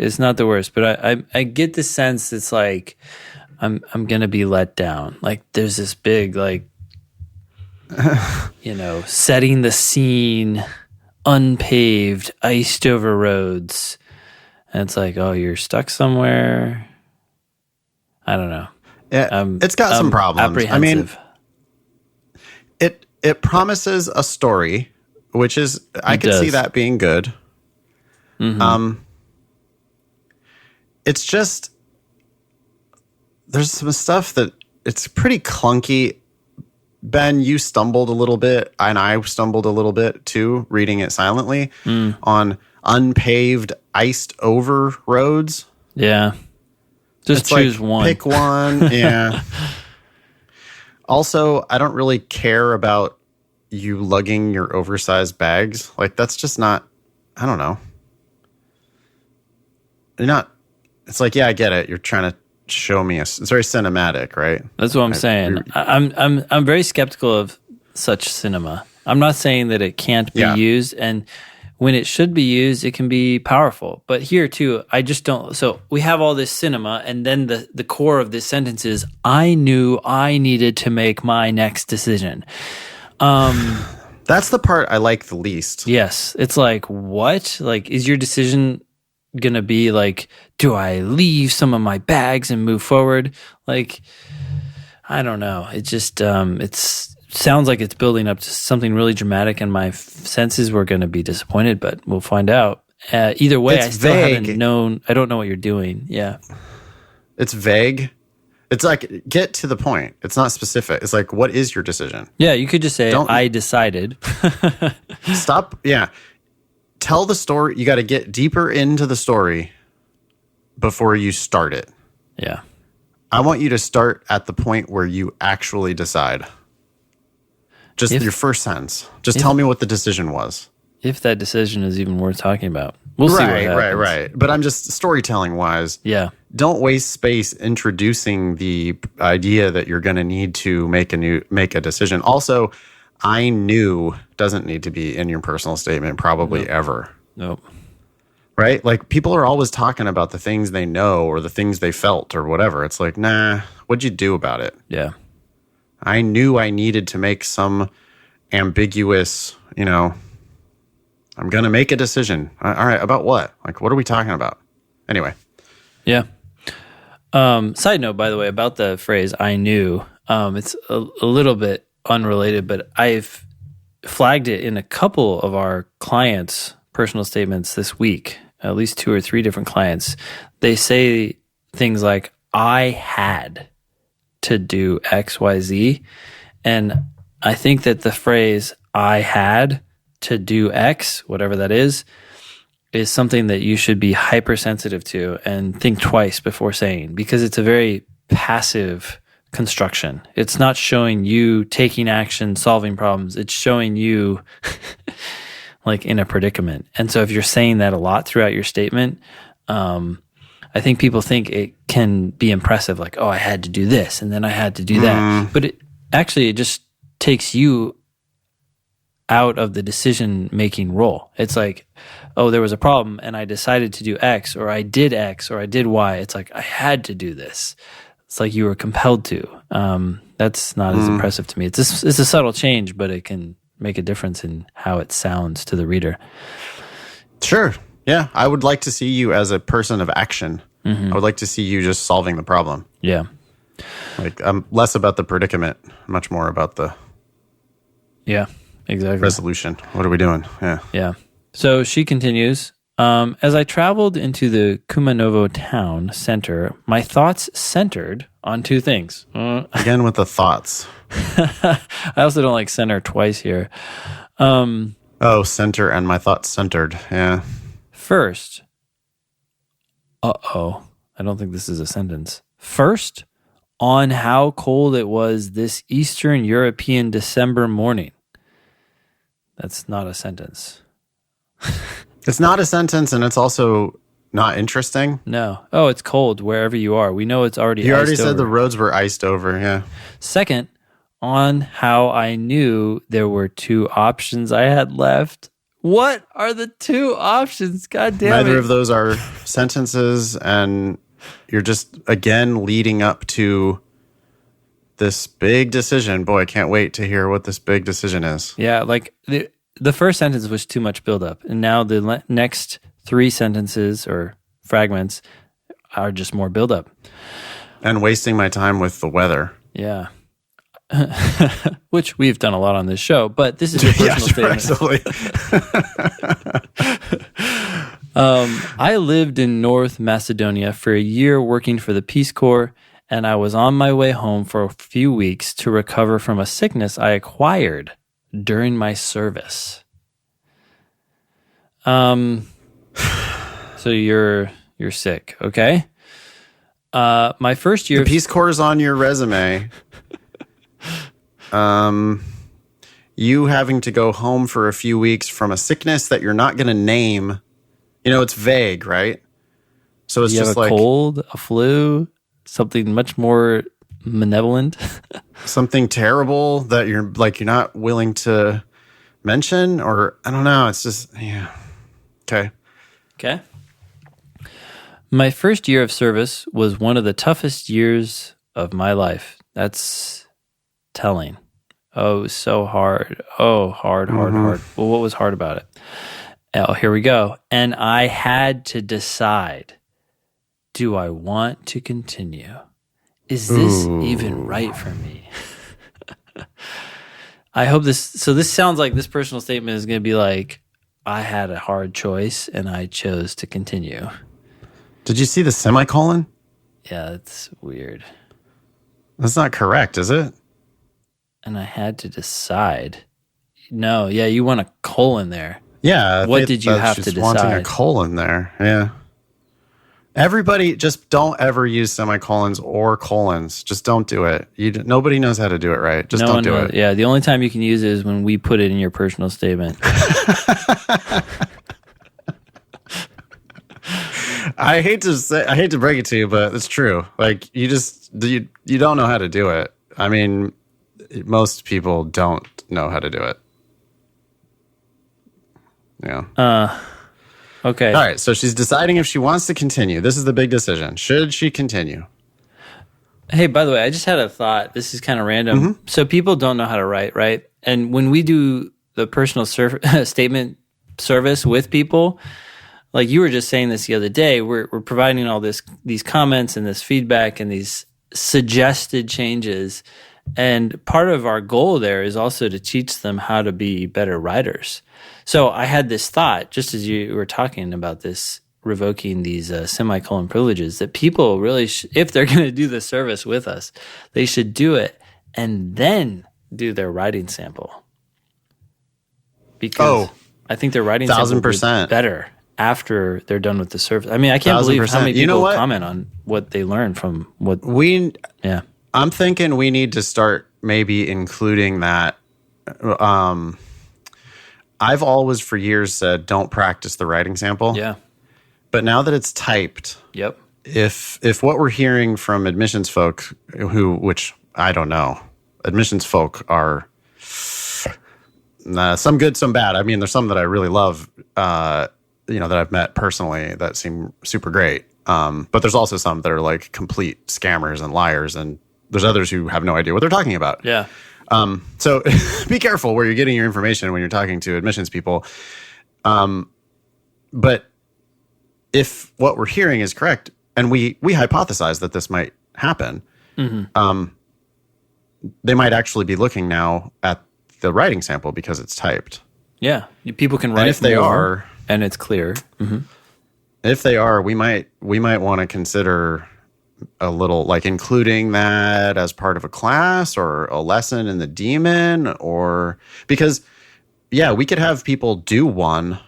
But I get the sense it's like I'm gonna be let down. Like there's this big setting the scene, unpaved, iced over roads, and it's like, oh, you're stuck somewhere. I don't know. Yeah, it's got some problems. Apprehensive. I mean, it promises a story, which is I could see that being good. Mm-hmm. It's just there's some stuff that it's pretty clunky. Ben, you stumbled a little bit, and I stumbled a little bit too, reading it silently on unpaved, iced over roads. Yeah. Just choose one. Pick one. Yeah. Also, I don't really care about you lugging your oversized bags. Like, that's just not, I don't know. You're not, it's like, yeah, I get it. You're trying to show me it's very cinematic, right? That's what I'm saying. I'm very skeptical of such cinema. I'm not saying that it can't be used, and when it should be used, it can be powerful. But here too, I just don't. So we have all this cinema, and then the core of this sentence is, I knew I needed to make my next decision. That's the part I like the least. Yes. It's like, what? Like, is your decision gonna be like, do I leave some of my bags and move forward? Like, I don't know. It just sounds like it's building up to something really dramatic, and my senses were going to be disappointed, but we'll find out. Either way, I still haven't known. I don't know what you're doing. Yeah. It's vague. It's like, get to the point. It's not specific. It's like, what is your decision? Yeah, you could just say, I decided. Stop. Yeah. Tell the story. You got to get deeper into the story before you start it. Yeah. I want you to start at the point where you actually decide. Just your first sentence. Just tell me what the decision was. If that decision is even worth talking about. We'll see what happens. Right. But I'm just storytelling wise. Yeah. Don't waste space introducing the idea that you're going to need to make a decision. Also, I knew doesn't need to be in your personal statement probably ever. Nope. Right? Like, people are always talking about the things they know or the things they felt or whatever. It's like, nah, what'd you do about it? Yeah. I knew I needed to make some ambiguous, I'm going to make a decision. All right, about what? Like, what are we talking about? Anyway. Yeah. Side note, by the way, about the phrase, I knew, it's a little bit unrelated, but I've flagged it in a couple of our clients' personal statements this week, at least 2 or 3 different clients. They say things like, I had to do X, Y, Z. And I think that the phrase, I had to do X, whatever that is, is something that you should be hypersensitive to and think twice before saying, because it's a very passive construction. It's not showing you taking action, solving problems. It's showing you like in a predicament. And so if you're saying that a lot throughout your statement, I think people think it can be impressive, like, oh, I had to do this and then I had to do that. But it just takes you out of the decision-making role. It's like, oh, there was a problem and I decided to do X, or I did X, or I did Y. It's like, I had to do this. It's like you were compelled to. That's not as impressive to me. It's a subtle change, but it can make a difference in how it sounds to the reader. Sure. Yeah, I would like to see you as a person of action. I would like to see you just solving the problem. Yeah. Like, I'm less about the predicament, much more about the exactly resolution. What are we doing? Yeah. So she continues, as I traveled into the Kumanovo town center, my thoughts centered on two things. Again with the thoughts. I also don't like center twice here. Center and my thoughts centered. Yeah. First, I don't think this is a sentence. First, on how cold it was this Eastern European December morning. That's not a sentence. It's not a sentence, and it's also not interesting. No. Oh, it's cold wherever you are. We know it's already iced over. You already said the roads were iced over, yeah. Second, on how I knew there were two options I had left. What are the two options? God damn it. Neither of those are sentences, and you're just, again, leading up to this big decision. Boy, I can't wait to hear what this big decision is. Yeah, like the first sentence was too much buildup, and now the next three sentences or fragments are just more buildup. And wasting my time with the weather. Yeah. Which we've done a lot on this show, but this is your personal statement. I lived in North Macedonia for a year working for the Peace Corps, and I was on my way home for a few weeks to recover from a sickness I acquired during my service. So you're sick, okay? My first year, the Peace Corps is on your resume. You having to go home for a few weeks from a sickness that you're not going to name. You know, it's vague, right? So it's just like a cold, a flu, something much more malevolent. Something terrible that you're not willing to mention, or I don't know. It's just, yeah. Okay. My first year of service was one of the toughest years of my life. That's telling. Oh, so hard. Oh, hard. Well, what was hard about it? Oh, here we go. And I had to decide, do I want to continue? Is this even right for me? I hope this sounds like this personal statement is going to be like, I had a hard choice and I chose to continue. Did you see the semicolon? Yeah, that's weird. That's not correct, is it? And I had to decide. No, yeah, you want a colon there. Yeah. What did you have to decide? Wanting a colon there, yeah. Everybody, just don't ever use semicolons or colons. Just don't do it. Nobody knows how to do it right. Just don't do it. Yeah, the only time you can use it is when we put it in your personal statement. I hate to break it to you, but it's true. Like you don't know how to do it. I mean, most people don't know how to do it. Yeah. Okay. All right. So she's deciding if she wants to continue. This is the big decision. Should she continue? Hey, by the way, I just had a thought. This is kind of random. Mm-hmm. So people don't know how to write, right? And when we do the personal statement service with people, like you were just saying this the other day, we're providing all these comments and this feedback and these suggested changes. And part of our goal there is also to teach them how to be better writers. So I had this thought, just as you were talking about this, revoking these semicolon privileges, that people really, if they're going to do the service with us, they should do it and then do their writing sample. Because I think their writing sample would be better after they're done with the surface. I mean, I can't believe how many people comment on what they learn from what Yeah, I'm thinking we need to start maybe including that. I've always for years said don't practice the writing sample. Yeah, but now that it's typed, yep. If what we're hearing from admissions folk, which I don't know, admissions folk are some good, some bad. I mean, there's some that I really love, that I've met personally that seem super great. But there's also some that are like complete scammers and liars, and there's others who have no idea what they're talking about. Yeah. So be careful where you're getting your information when you're talking to admissions people. But if what we're hearing is correct, and we hypothesize that this might happen, they might actually be looking now at the writing sample because it's typed. Yeah, people can write. And if they are, and it's clear. Mm-hmm. If they are, we might want to consider a little, like, including that as part of a class or a lesson in the Demon, or because we could have people do one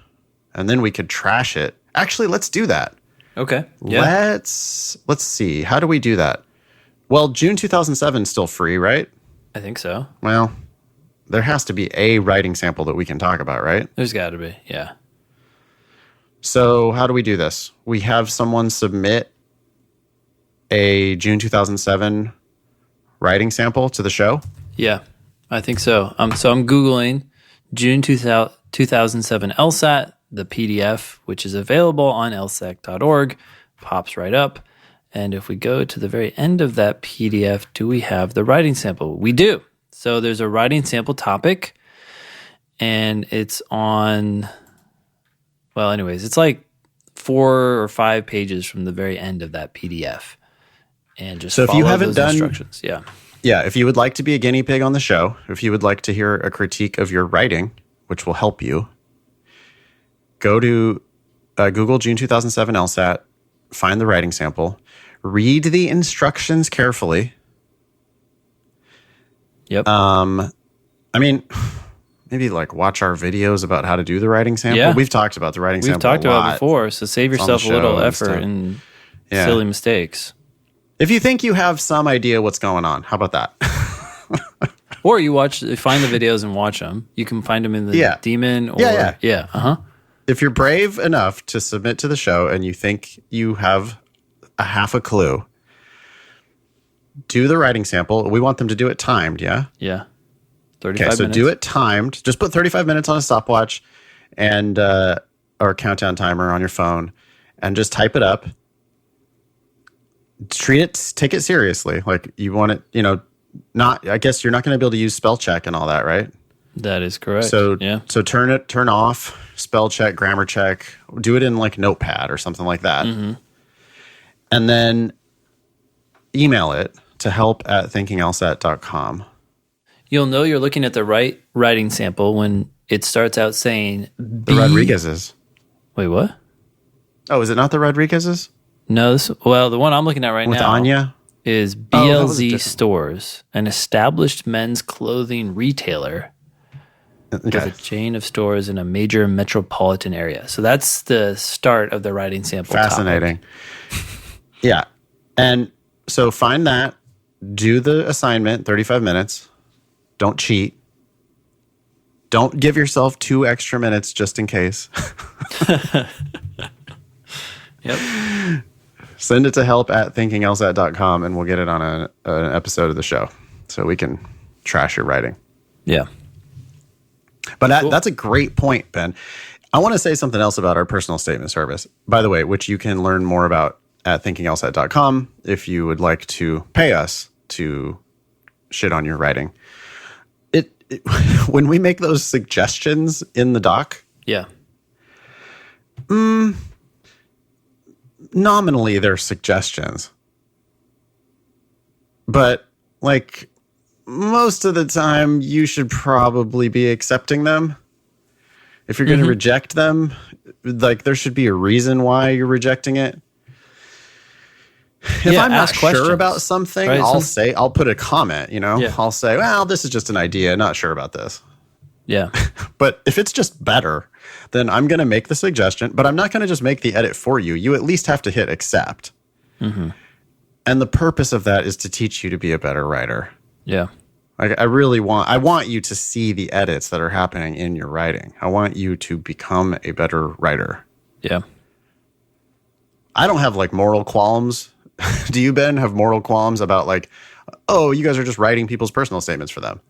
and then we could trash it. Actually, let's do that. Okay. Yeah. Let's see. How do we do that? Well, June 2007 is still free, right? I think so. Well, there has to be a writing sample that we can talk about, right? There's got to be, yeah. So how do we do this? We have someone submit a June 2007 writing sample to the show? Yeah, I think so. So I'm Googling June 2007 LSAT, the PDF, which is available on lsac.org, pops right up. And if we go to the very end of that PDF, do we have the writing sample? We do. So there's a writing sample topic, and it's on, well, anyways, it's like 4 or 5 pages from the very end of that PDF. And just if you haven't done instructions. Yeah, if you would like to be a guinea pig on the show, if you would like to hear a critique of your writing, which will help you, go to Google June 2007 LSAT, find the writing sample, read the instructions carefully. Yep. I mean, maybe like watch our videos about how to do the writing sample. Yeah. We've talked about the writing sample. We've talked about it before, so save yourself a little effort and silly mistakes. If you think you have some idea what's going on, how about that? Or you find the videos and watch them. You can find them in the Demon. Or, yeah. If you're brave enough to submit to the show and you think you have a half a clue, do the writing sample. We want them to do it timed, yeah? Yeah. 35 minutes. So do it timed. Just put 35 minutes on a stopwatch and or countdown timer on your phone and just type it up. Take it seriously. Like you want it, I guess you're not going to be able to use spell check and all that, right? That is correct. So turn off spell check, grammar check, do it in like Notepad or something like that. Mm-hmm. And then email it to help@thinkinglsat.com. You'll know you're looking at the right writing sample when it starts out saying the Rodriguez's. Wait, what? Oh, is it not the Rodriguez's? No, the one I'm looking at right with now Anya? Is BLZ Stores, an established men's clothing retailer with a chain of stores in a major metropolitan area. So that's the start of the writing sample. Fascinating. Yeah. And so find that, do the assignment, 35 minutes. Don't cheat. Don't give yourself 2 extra minutes just in case. Yep. Send it to help@thinkinglsat.com and we'll get it on an episode of the show so we can trash your writing. Yeah. But that's a great point, Ben. I want to say something else about our personal statement service, by the way, which you can learn more about at thinkinglsat.com if you would like to pay us to shit on your writing. When we make those suggestions in the doc, nominally they're suggestions, but like most of the time you should probably be accepting them. If you're going to reject them, like there should be a reason why you're rejecting it. If I'm not sure about something, right? I'll put a comment, I'll say, well, this is just an idea, not sure about this. Yeah. But if it's just better, then I'm going to make the suggestion, but I'm not going to just make the edit for you. You at least have to hit accept. Mm-hmm. And the purpose of that is to teach you to be a better writer. Yeah. I want you to see the edits that are happening in your writing. I want you to become a better writer. Yeah. I don't have like moral qualms. Do you, Ben, have moral qualms about like, oh, you guys are just writing people's personal statements for them?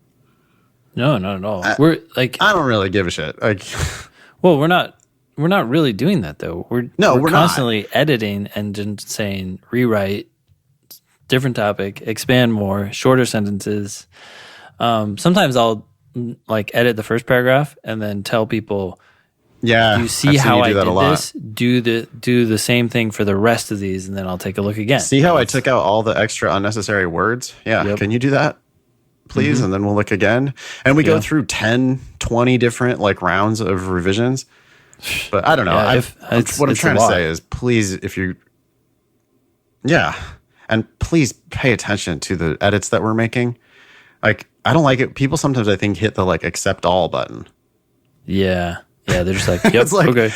No, not at all. I don't really give a shit. Like, well, we're not really doing that though. We're constantly not editing and just saying rewrite, different topic, expand more, shorter sentences. Sometimes I'll like edit the first paragraph and then tell people, yeah, you see how I did this? Do the same thing for the rest of these, and then I'll take a look again. See how I took out all the extra unnecessary words? Yeah. Yep. Can you do that, please? Mm-hmm. And then we'll look again. And we go through 10, 20 different like rounds of revisions. But I don't know. What I'm trying to say is, please, and please pay attention to the edits that we're making. Like, I don't like it. People sometimes, I think, hit the like accept all button. Yeah. Yeah, they're just like, yep, it's like, okay.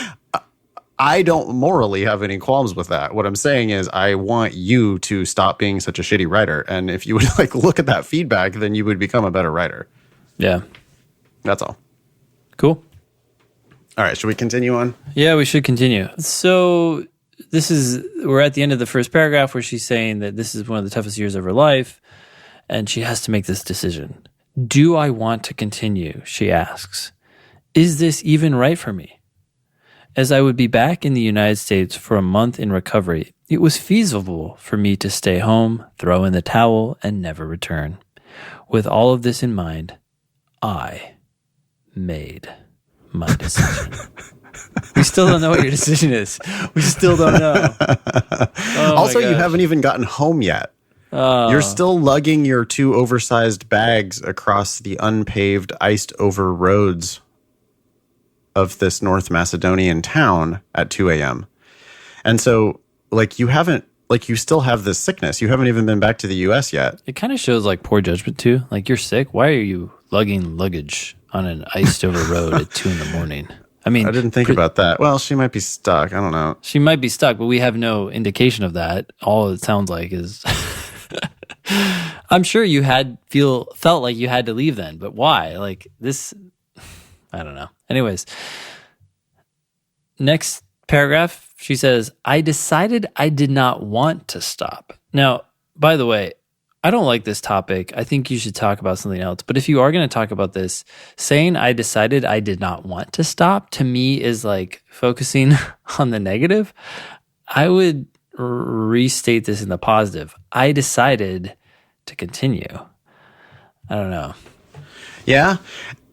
I don't morally have any qualms with that. What I'm saying is I want you to stop being such a shitty writer. And if you would like look at that feedback, then you would become a better writer. Yeah. That's all. Cool. All right, should we continue on? Yeah, we should continue. So we're at the end of the first paragraph where she's saying that this is one of the toughest years of her life. And she has to make this decision. Do I want to continue? She asks. Is this even right for me? As I would be back in the United States for a month in recovery, it was feasible for me to stay home, throw in the towel, and never return. With all of this in mind, I made my decision. We still don't know what your decision is. We still don't know. Also, you haven't even gotten home yet. You're still lugging your 2 oversized bags across the unpaved, iced-over roads of this North Macedonian town at 2 a.m. And so, like, you still have this sickness. You haven't even been back to the U.S. yet. It kind of shows, like, poor judgment, too. Like, you're sick. Why are you lugging luggage on an iced-over road at 2 in the morning? I mean, I didn't think about that. Well, she might be stuck. I don't know. She might be stuck, but we have no indication of that. All it sounds like is... I'm sure you felt like you had to leave then, but why? Like this, I don't know. Anyways, next paragraph, she says, I decided I did not want to stop. Now, by the way, I don't like this topic. I think you should talk about something else. But if you are going to talk about this, saying I decided I did not want to stop to me is like focusing on the negative. I would restate this in the positive. I decided to continue. I don't know. Yeah.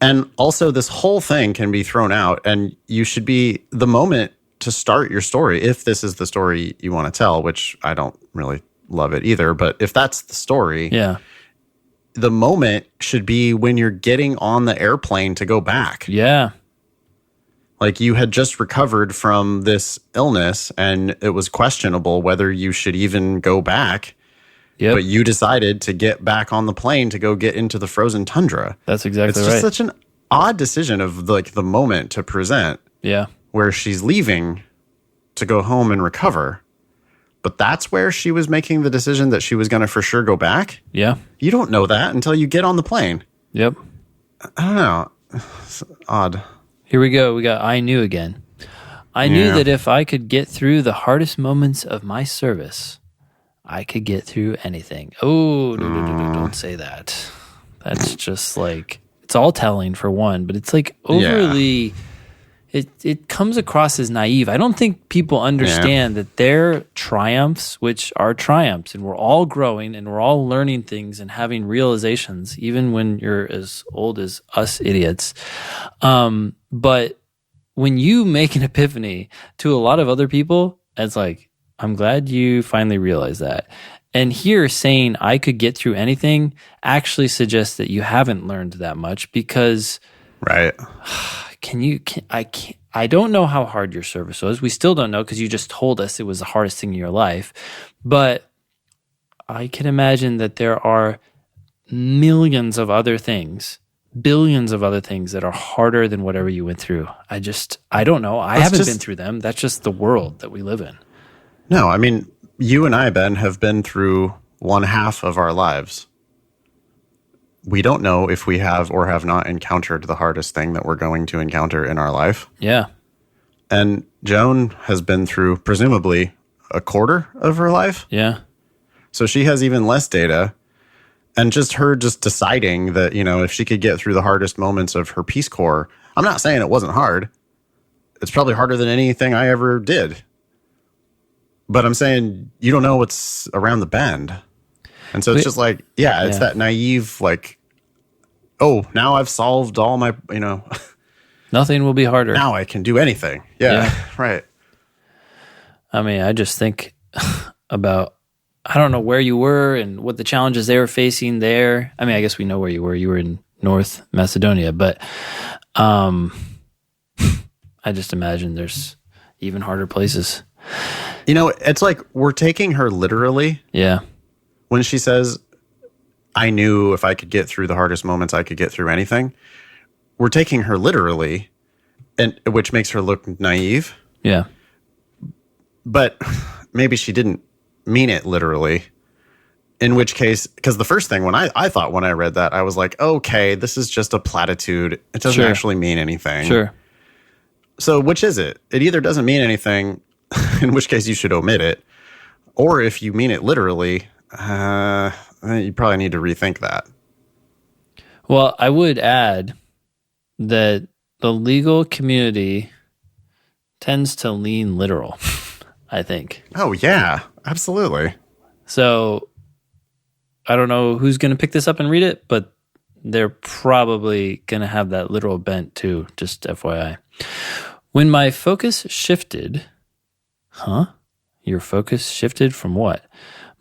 And also this whole thing can be thrown out, and you should be the moment to start your story. If this is the story you want to tell, which I don't really love it either, but if that's the story, the moment should be when you're getting on the airplane to go back. Yeah. Like you had just recovered from this illness and it was questionable whether you should even go back. Yep. But you decided to get back on the plane to go get into the frozen tundra. That's exactly right. It's just such an odd decision of like the moment to present. Yeah. Where she's leaving to go home and recover. But that's where she was making the decision that she was going to for sure go back. Yeah. You don't know that until you get on the plane. Yep. I don't know. It's odd. Here we go. We got I knew again. I knew that if I could get through the hardest moments of my service, I could get through anything. Oh, no, don't say that. That's just like, it's all telling for one, but it's like overly, it comes across as naive. I don't think people understand that their triumphs, which are triumphs, and we're all growing and we're all learning things and having realizations, even when you're as old as us idiots. But when you make an epiphany to a lot of other people, it's like, I'm glad you finally realized that. And here saying I could get through anything actually suggests that you haven't learned that much because I don't know how hard your service was. We still don't know because you just told us it was the hardest thing in your life. But I can imagine that there are millions of other things billions of other things that are harder than whatever you went through. I don't know. I haven't been through them. That's just the world that we live in. No, I mean, you and I, Ben, have been through one half of our lives. We don't know if we have or have not encountered the hardest thing that we're going to encounter in our life. Yeah. And Joan has been through presumably a quarter of her life. Yeah. So she has even less data. And just her just deciding that, if she could get through the hardest moments of her Peace Corps, I'm not saying it wasn't hard. It's probably harder than anything I ever did. But I'm saying you don't know what's around the bend. And so it's just like, it's that naive, like, oh, now I've solved all my, Nothing will be harder. Now I can do anything. Yeah. Right. I mean, I just think about, I don't know where you were and what the challenges they were facing there. I mean, I guess we know where you were. You were in North Macedonia, but I just imagine there's even harder places. It's like we're taking her literally. Yeah. When she says, I knew if I could get through the hardest moments, I could get through anything. We're taking her literally, and which makes her look naive. Yeah. But maybe she didn't mean it literally. In which case, because the first thing when I thought when I read that, I was like, okay, this is just a platitude. It doesn't actually mean anything. Sure. So which is it? It either doesn't mean anything, in which case you should omit it, or if you mean it literally, you probably need to rethink that. Well, I would add that the legal community tends to lean literal, I think. Oh, yeah, absolutely. So I don't know who's going to pick this up and read it, but they're probably going to have that literal bent too, just FYI. When my focus shifted, Your focus shifted from what?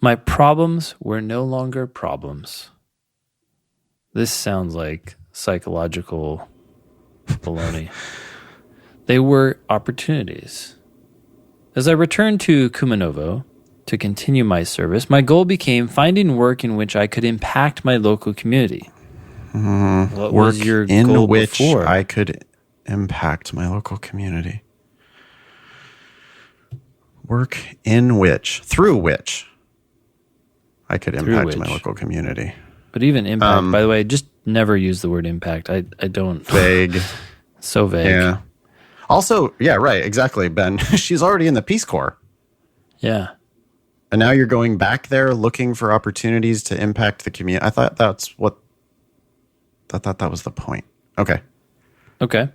My problems were no longer problems. This sounds like psychological baloney. They were opportunities. As I returned to Kumanovo to continue my service, my goal became finding work in which I could impact my local community. What was your goal in which before? I could impact my local community. Work in which, through which, I could impact my local community. But even impact, by the way, just never use the word impact. I don't. Vague. So vague. Yeah. Also, yeah, right, exactly, Ben. She's already in the Peace Corps. Yeah. And now you're going back there looking for opportunities to impact the community. I thought that was the point. Okay. I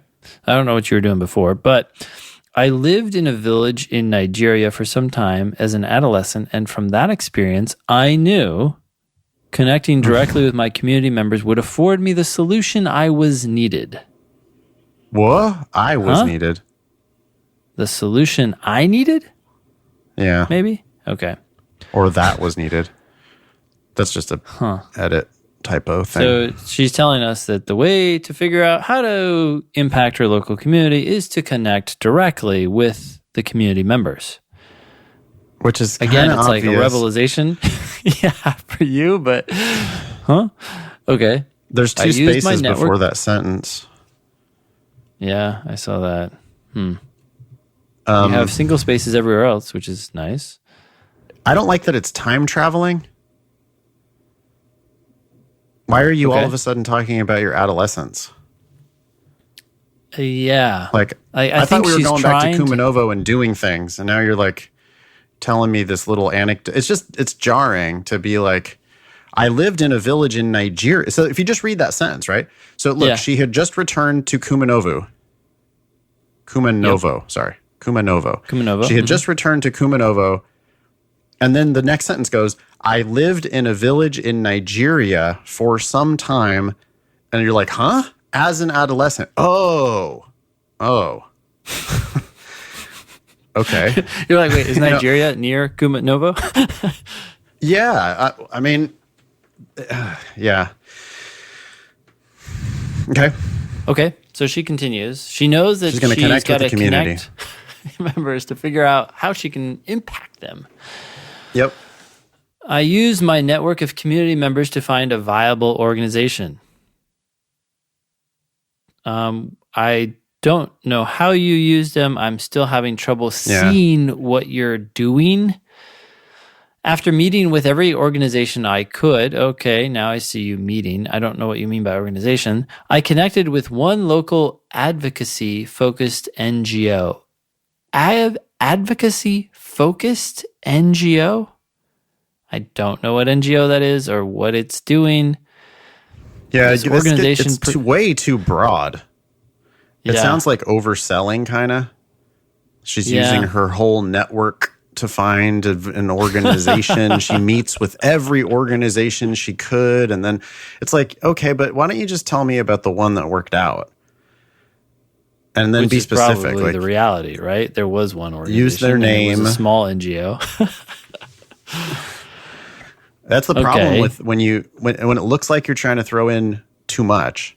don't know what you were doing before, but I lived in a village in Nigeria for some time as an adolescent, and from that experience, I knew connecting directly with my community members would afford me the solution I was needed. What? I was needed? The solution I needed? Yeah. Maybe? Okay. Or that was needed. That's just a edit typo thing. So she's telling us that the way to figure out how to impact her local community is to connect directly with the community members. Which is again, it's obvious. like a revelation. Yeah, for you, but okay. There's two spaces before that sentence. Yeah, I saw that. You have single spaces everywhere else, which is nice. I don't like that it's time traveling. Why are you all of a sudden talking about your adolescence? Yeah. Like, I thought we were going back to Kumanovo and doing things, and now you're like telling me this little anecdote. It's jarring to be like, I lived in a village in Nigeria. So if you just read that sentence, right? So look, she had just returned to Kumanovo. Kumanovo. She had just returned to Kumanovo. And then the next sentence goes, I lived in a village in Nigeria for some time. And you're like, huh? As an adolescent. Oh. Okay. You're like, wait, is Nigeria near Kumanovo? Yeah. I mean, yeah. Okay. So she continues. She knows that she's got to connect members to figure out how she can impact them. Yep. I use my network of community members to find a viable organization. I don't know how you use them. I'm still having trouble seeing what you're doing. After meeting with every organization I could, okay, now I see you meeting. I don't know what you mean by organization. I connected with one local advocacy-focused NGO. Advocacy-focused NGO? I don't know what NGO that is or what it's doing. Yeah, this organization it's way too broad. It sounds like overselling, kind of. She's using her whole network to find an organization. She meets with every organization she could. And then it's like, okay, but why don't you just tell me about the one that worked out? And then be specific. Which is probably the reality, right? There was one organization. Use their name. It was a small NGO. That's the problem with when it looks like you're trying to throw in too much.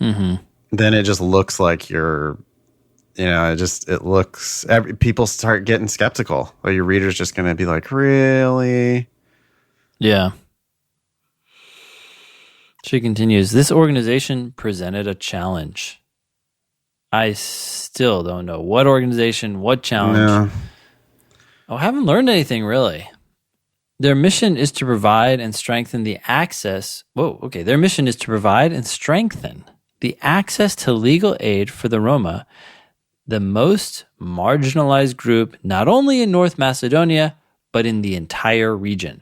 Mm-hmm. Then it just looks like you're, people start getting skeptical. Or your reader's just going to be like, really? Yeah. She continues, this organization presented a challenge. I still don't know what organization, what challenge. No. I haven't learned anything really. Their mission is to provide and strengthen the access. Their mission is to provide and strengthen the access to legal aid for the Roma, the most marginalized group, not only in North Macedonia, but in the entire region.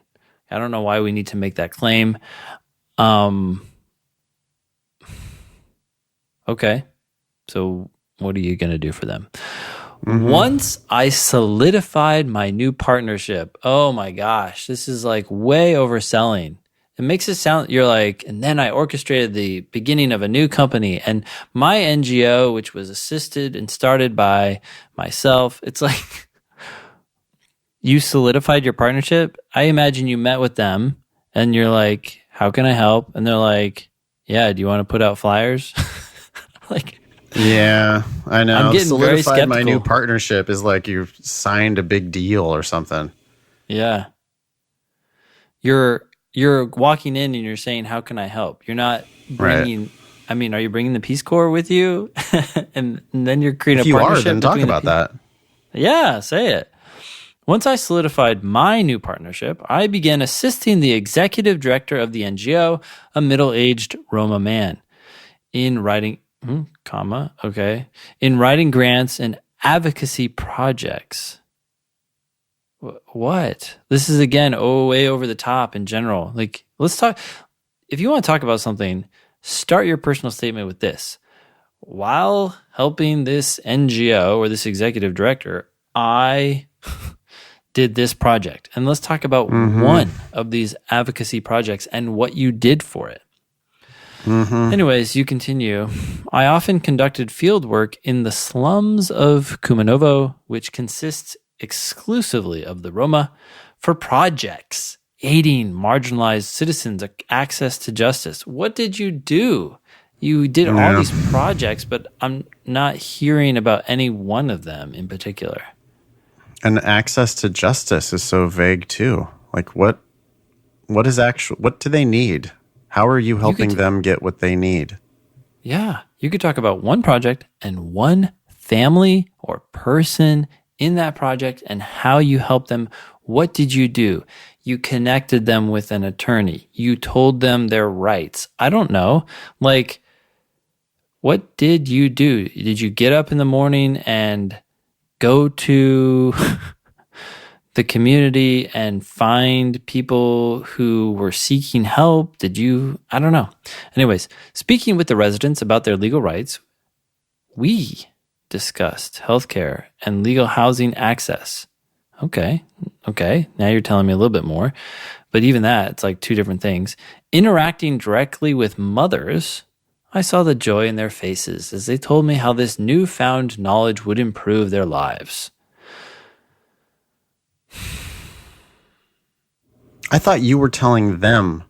I don't know why we need to make that claim. Okay. So what are you going to do for them? Mm-hmm. Once I solidified my new partnership, oh my gosh, this is like way overselling. It makes it sound, you're like, and then I orchestrated the beginning of a new company and my NGO, which was assisted and started by myself. It's like you solidified your partnership. I imagine you met with them and you're like, how can I help? And they're like, yeah, do you want to put out flyers? Like, yeah, I know. I'm getting very skeptical. My new partnership is like you signed a big deal or something. Yeah. You're walking in and you're saying, how can I help? You're not bringing, right. I mean, are you bringing the Peace Corps with you? and then you're creating a partnership. If you are, then talk about that. Yeah, say it. Once I solidified my new partnership, I began assisting the executive director of the NGO, a middle-aged Roma man, in writing grants and advocacy projects. What? This is, again, way over the top in general. Like, let's talk. If you want to talk about something, start your personal statement with this. While helping this NGO or this executive director, I did this project. And let's talk about one of these advocacy projects and what you did for it. Mm-hmm. Anyways, you continue. I often conducted field work in the slums of Kumanovo, which consists exclusively of the Roma, for projects aiding marginalized citizens access to justice. What did you do? You did all these projects, but I'm not hearing about any one of them in particular. And access to justice is so vague too. Like what do they need? How are you helping them get what they need? Yeah, you could talk about one project and one family or person in that project and how you help them. What did you do? You connected them with an attorney. You told them their rights. I don't know. Like, what did you do? Did you get up in the morning and go to the community and find people who were seeking help? I don't know. Anyways, speaking with the residents about their legal rights, we discussed healthcare and legal housing access. Okay. Now you're telling me a little bit more. But even that, it's like two different things. Interacting directly with mothers, I saw the joy in their faces as they told me how this newfound knowledge would improve their lives. I thought you were telling them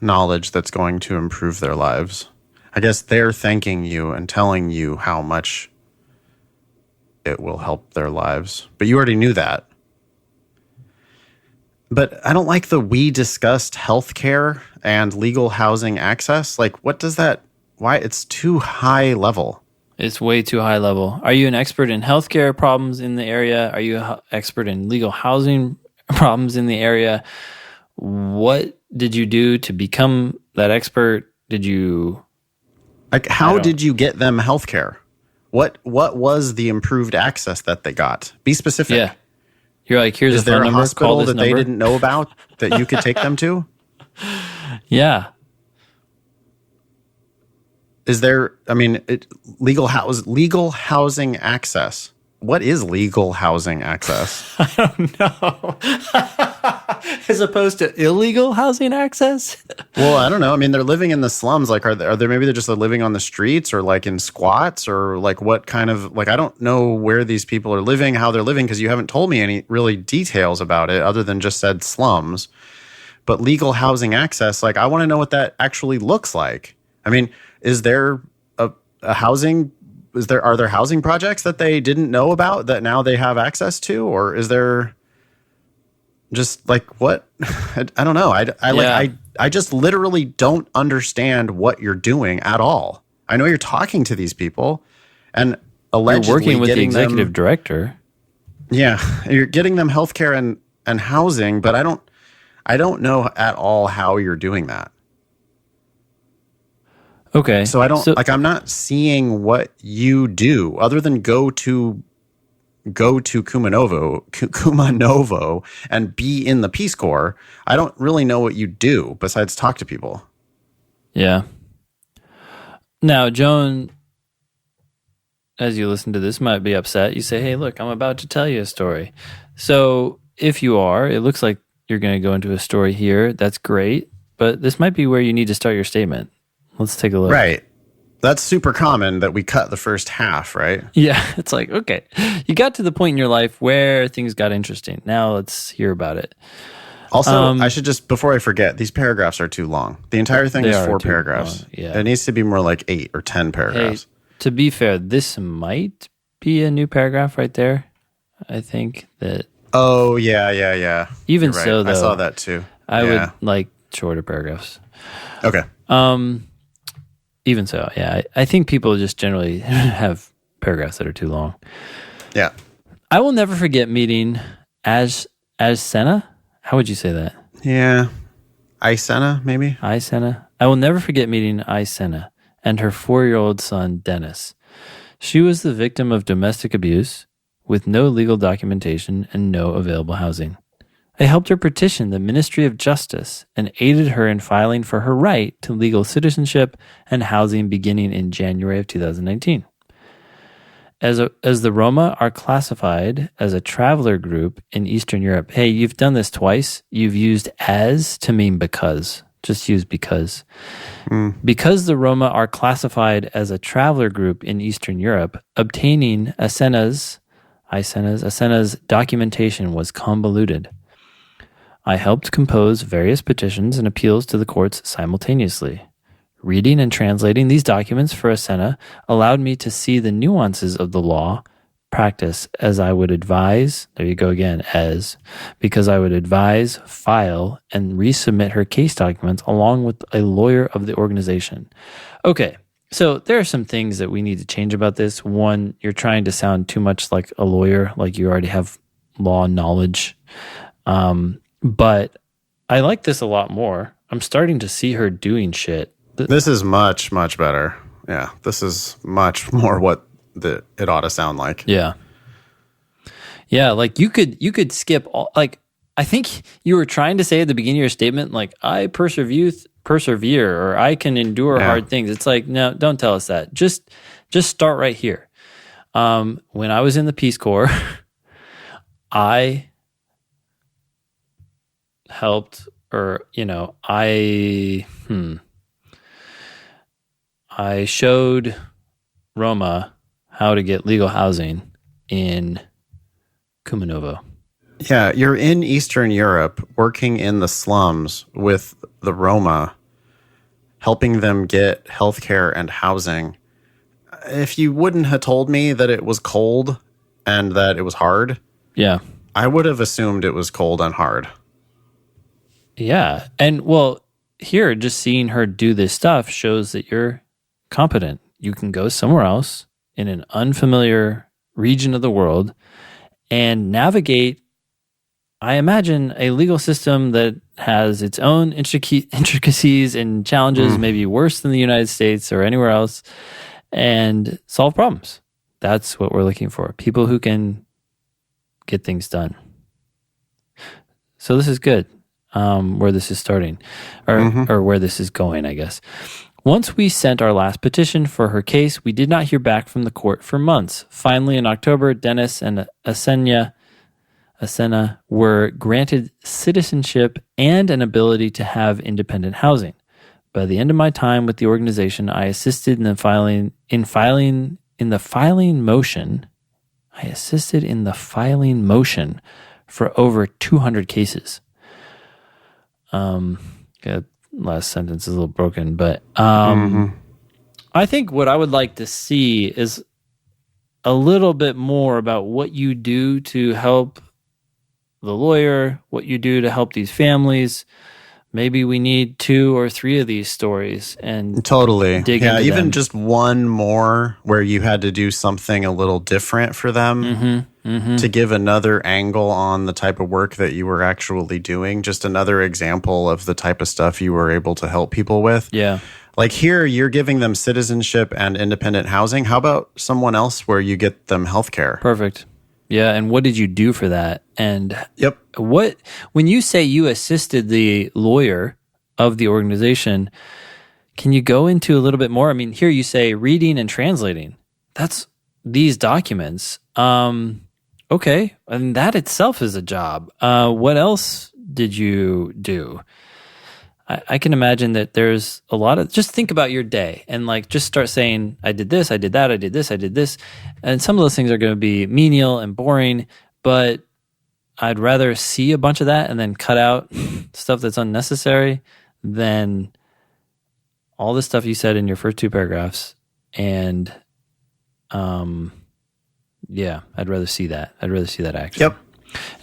knowledge that's going to improve their lives. I guess they're thanking you and telling you how much it will help their lives. But you already knew that. But I don't like we discussed healthcare and legal housing access. Like, what does that why it's too high level. It's way too high level. Are you an expert in healthcare problems in the area? Are you an expert in legal housing problems in the area? What did you do to become that expert? Did you... Like, how did you get them healthcare? What was the improved access that they got? Be specific. Yeah. You're like, here's a phone number. Is there a hospital that they didn't know about that you could take them to? Yeah. Is there, legal housing access? What is legal housing access? I don't know. As opposed to illegal housing access? Well, I don't know. I mean, they're living in the slums. Like, are they maybe they're just living on the streets or like in squats or like what kind of, like, I don't know where these people are living, how they're living, because you haven't told me any really details about it other than just said slums. But legal housing access, like, I want to know what that actually looks like. I mean, is there a housing? Are there housing projects that they didn't know about that now they have access to, or is there just like what? I don't know. I just literally don't understand what you're doing at all. I know you're talking to these people, and allegedly you're working with the executive director. Yeah, you're getting them healthcare and housing, but I don't know at all how you're doing that. Okay. So I'm not seeing what you do other than go to Kumanovo and be in the Peace Corps. I don't really know what you do besides talk to people. Yeah. Now, Joan, as you listen to this, might be upset. You say, hey, look, I'm about to tell you a story. So if you are, it looks like you're going to go into a story here. That's great. But this might be where you need to start your statement. Let's take a look. Right. That's super common that we cut the first half, right? Yeah. It's like, okay, you got to the point in your life where things got interesting. Now let's hear about it. Also, I should just, before I forget, these paragraphs are too long. The entire thing is 4 paragraphs. Yeah. It needs to be more like 8 or 10 paragraphs. Hey, to be fair, this might be a new paragraph right there. I think that. Oh, yeah. Even right. So, though. I saw that too. I would like shorter paragraphs. Okay. Even so, yeah, I think people just generally have paragraphs that are too long. Yeah. I will never forget meeting Senna. How would you say that? Yeah. Senna, maybe? Senna. I will never forget meeting Senna and her 4-year-old son, Dennis. She was the victim of domestic abuse with no legal documentation and no available housing. I helped her petition the Ministry of Justice and aided her in filing for her right to legal citizenship and housing beginning in January of 2019. As the Roma are classified as a traveler group in Eastern Europe. Hey, you've done this twice. You've used as to mean because. Just use because. Because the Roma are classified as a traveler group in Eastern Europe, obtaining Asena's documentation was convoluted. I helped compose various petitions and appeals to the courts simultaneously. Reading and translating these documents for Asena allowed me to see the nuances of the law practice as I would advise, there you go again, because I would advise, file, and resubmit her case documents along with a lawyer of the organization. Okay, so there are some things that we need to change about this. One, you're trying to sound too much like a lawyer, like you already have law knowledge. But I like this a lot more. I'm starting to see her doing shit. This is much, much better. Yeah, this is much more what it ought to sound like. Yeah. Yeah, like you could skip all, like, I think you were trying to say at the beginning of your statement, like, I persevere, or I can endure hard things. It's like, no, don't tell us that. Just start right here. When I was in the Peace Corps, I helped, or, I showed Roma how to get legal housing in Kumanovo. Yeah, you're in Eastern Europe working in the slums with the Roma, helping them get healthcare and housing. If you wouldn't have told me that it was cold and that it was hard, I would have assumed it was cold and hard. Yeah. And well, here, just seeing her do this stuff shows that you're competent. You can go somewhere else in an unfamiliar region of the world and navigate, I imagine, a legal system that has its own intricacies and challenges, maybe worse than the United States or anywhere else, and solve problems. That's what we're looking for. People who can get things done. So this is good, where this is starting, or where this is going, I guess. Once we sent our last petition for her case, we did not hear back from the court for months. Finally, in October, Dennis and Asena were granted citizenship and an ability to have independent housing. By the end of my time with the organization, I assisted in the filing motion for over 200 cases. Last sentence is a little broken, but I think what I would like to see is a little bit more about what you do to help the lawyer, what you do to help these families. Maybe we need 2 or 3 of these stories and totally dig into even them. Just one more where you had to do something a little different for them to give another angle on the type of work that you were actually doing. Just another example of the type of stuff you were able to help people with. Yeah. Like here, you're giving them citizenship and independent housing. How about someone else where you get them healthcare? Perfect. Yeah, and what did you do for that? And yep. When you say you assisted the lawyer of the organization, can you go into a little bit more? I mean, here you say reading and translating. That's these documents. Okay, and that itself is a job. What else did you do? I can imagine that there's a lot of, just think about your day and like just start saying, I did this, I did that, I did this, I did this. And some of those things are going to be menial and boring, but I'd rather see a bunch of that and then cut out stuff that's unnecessary than all the stuff you said in your first 2 paragraphs. And yeah, I'd rather see that. I'd rather see that action. Yep.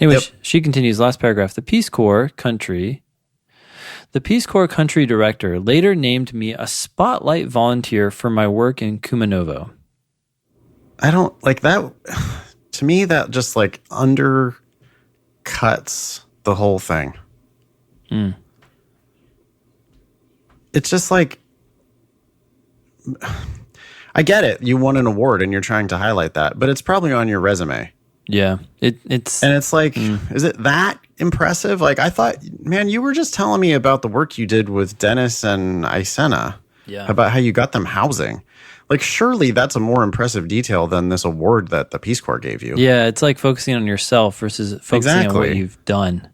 Anyway, she continues, last paragraph, the Peace Corps country director later named me a spotlight volunteer for my work in Kumanovo. I don't like that. To me, that just like undercuts the whole thing. It's just like, I get it. You won an award and you're trying to highlight that, but it's probably on your resume. Yeah, it's like, is it that impressive? Like I thought, man, you were just telling me about the work you did with Dennis and Asena, about how you got them housing. Like surely that's a more impressive detail than this award that the Peace Corps gave you. Yeah, it's like focusing on yourself versus focusing on what you've done,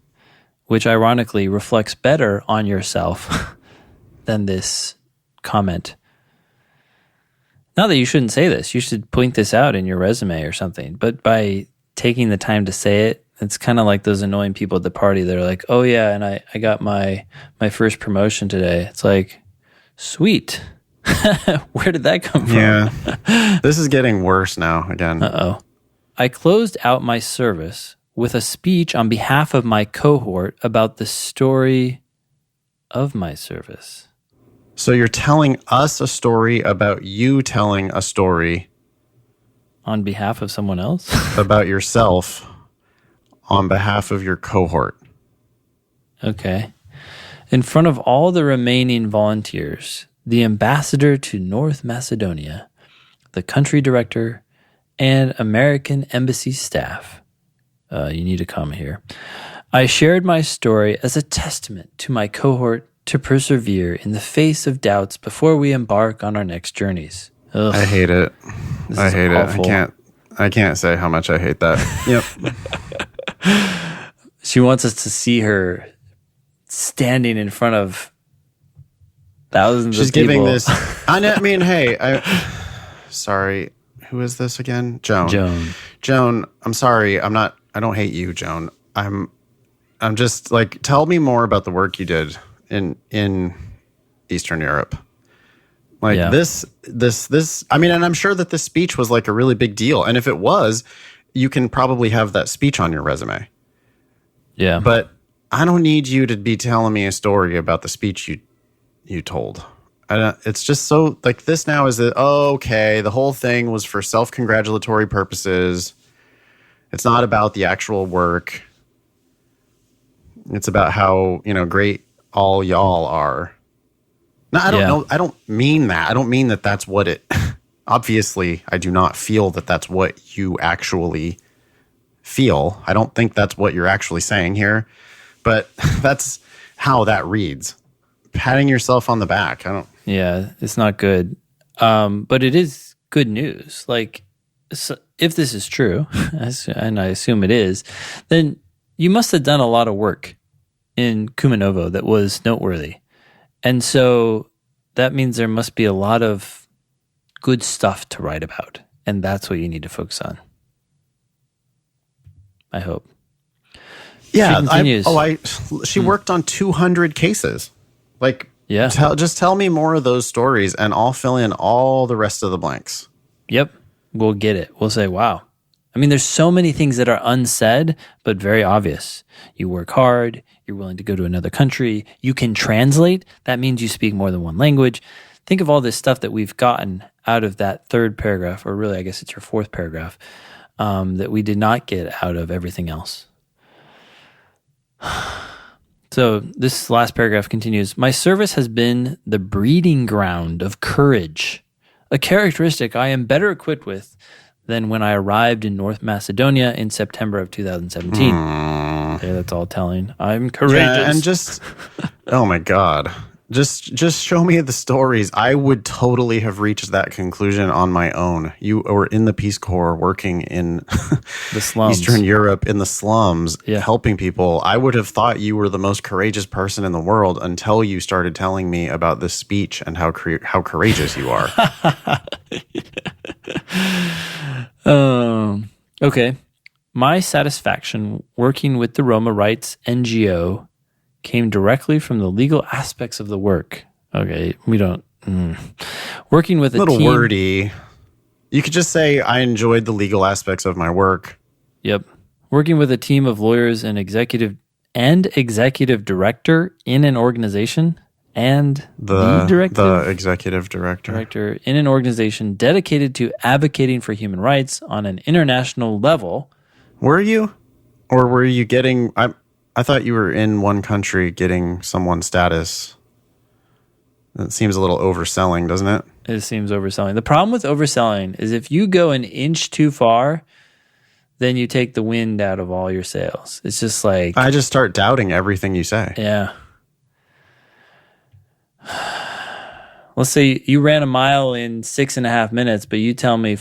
which ironically reflects better on yourself than this comment. Not that you shouldn't say this. You should point this out in your resume or something. But by taking the time to say it, it's kind of like those annoying people at the party. They're like, oh, yeah, and I got my first promotion today. It's like, sweet. Where did that come from? Yeah. This is getting worse now again. Uh-oh. I closed out my service with a speech on behalf of my cohort about the story of my service. So you're telling us a story about you telling a story on behalf of someone else? About yourself on behalf of your cohort. Okay. In front of all the remaining volunteers, the ambassador to North Macedonia, the country director, and American embassy staff. You need to come here. I shared my story as a testament to my cohort to persevere in the face of doubts before we embark on our next journeys. Ugh. I hate it. I hate awful. it. I can't say how much I hate that. Yep. She wants us to see her standing in front of thousands of people. She's giving this. I mean, hey, sorry. Who is this again? Joan. I'm sorry. I don't hate you, Joan. I'm just like, tell me more about the work you did in Eastern Europe. Like this, I mean, and I'm sure that this speech was like a really big deal. And if it was, you can probably have that speech on your resume. Yeah. But I don't need you to be telling me a story about the speech you told. It's just so like this now is that, oh, okay, the whole thing was for self-congratulatory purposes. It's not about the actual work. It's about how, great all y'all are. No, I don't know. I don't mean that. I don't mean that that's what it, obviously, I do not feel that that's what you actually feel. I don't think that's what you're actually saying here, but that's how that reads. Patting yourself on the back. Yeah, it's not good. But it is good news. Like, so if this is true, and I assume it is, then you must have done a lot of work in Kumanovo that was noteworthy. And so that means there must be a lot of good stuff to write about. And that's what you need to focus on. I hope. Yeah. She worked on 200 cases. Like, just tell me more of those stories and I'll fill in all the rest of the blanks. Yep. We'll get it. We'll say, wow. I mean, there's so many things that are unsaid, but very obvious. You work hard. You're willing to go to another country. You can translate. That means you speak more than one language. Think of all this stuff that we've gotten out of that third paragraph, or really, I guess it's your fourth paragraph, that we did not get out of everything else. So this last paragraph continues. My service has been the breeding ground of courage, a characteristic I am better equipped with than when I arrived in North Macedonia in September of 2017. Okay, that's all telling. I'm courageous. Yeah, and just, oh my God. Just show me the stories. I would totally have reached that conclusion on my own. You were in the Peace Corps working in the slums. Eastern Europe in the slums, helping people. I would have thought you were the most courageous person in the world until you started telling me about this speech and how courageous you are. Okay. My satisfaction working with the Roma Rights NGO came directly from the legal aspects of the work. Okay, we don't... Working with a little team... wordy. You could just say, I enjoyed the legal aspects of my work. Yep. Working with a team of lawyers and executive director in an organization and the executive director in an organization dedicated to advocating for human rights on an international level. Were you? Or were you getting... I thought you were in one country getting someone status. It seems a little overselling, doesn't it? It seems overselling. The problem with overselling is if you go an inch too far, then you take the wind out of all your sails. It's just like... I just start doubting everything you say. Yeah. Let's say you ran a mile in 6.5 minutes, but you tell me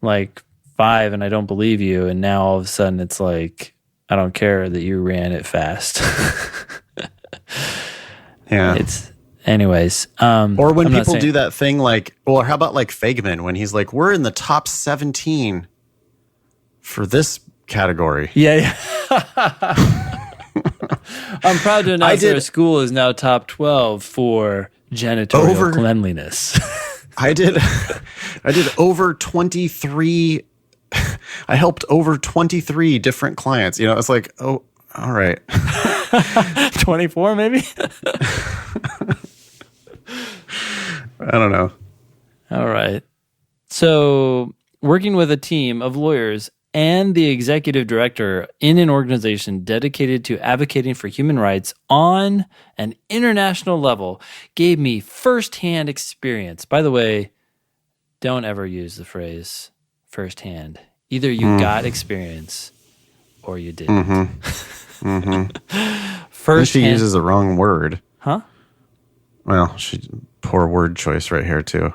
like 5 and I don't believe you. And now all of a sudden it's like... I don't care that you ran it fast. Yeah. Anyways. Or when people do that thing like, or how about like Fagman when he's like, we're in the top 17 for this category. Yeah. I'm proud to announce that our school is now top 12 for janitorial cleanliness. I did over 23. I helped over 23 different clients. It's like, oh, all right. 24 maybe? I don't know. All right. So working with a team of lawyers and the executive director in an organization dedicated to advocating for human rights on an international level gave me firsthand experience. By the way, don't ever use the phrase firsthand. Either you got experience or you didn't. Firsthand. She uses the wrong word. Huh? Well, poor word choice right here too.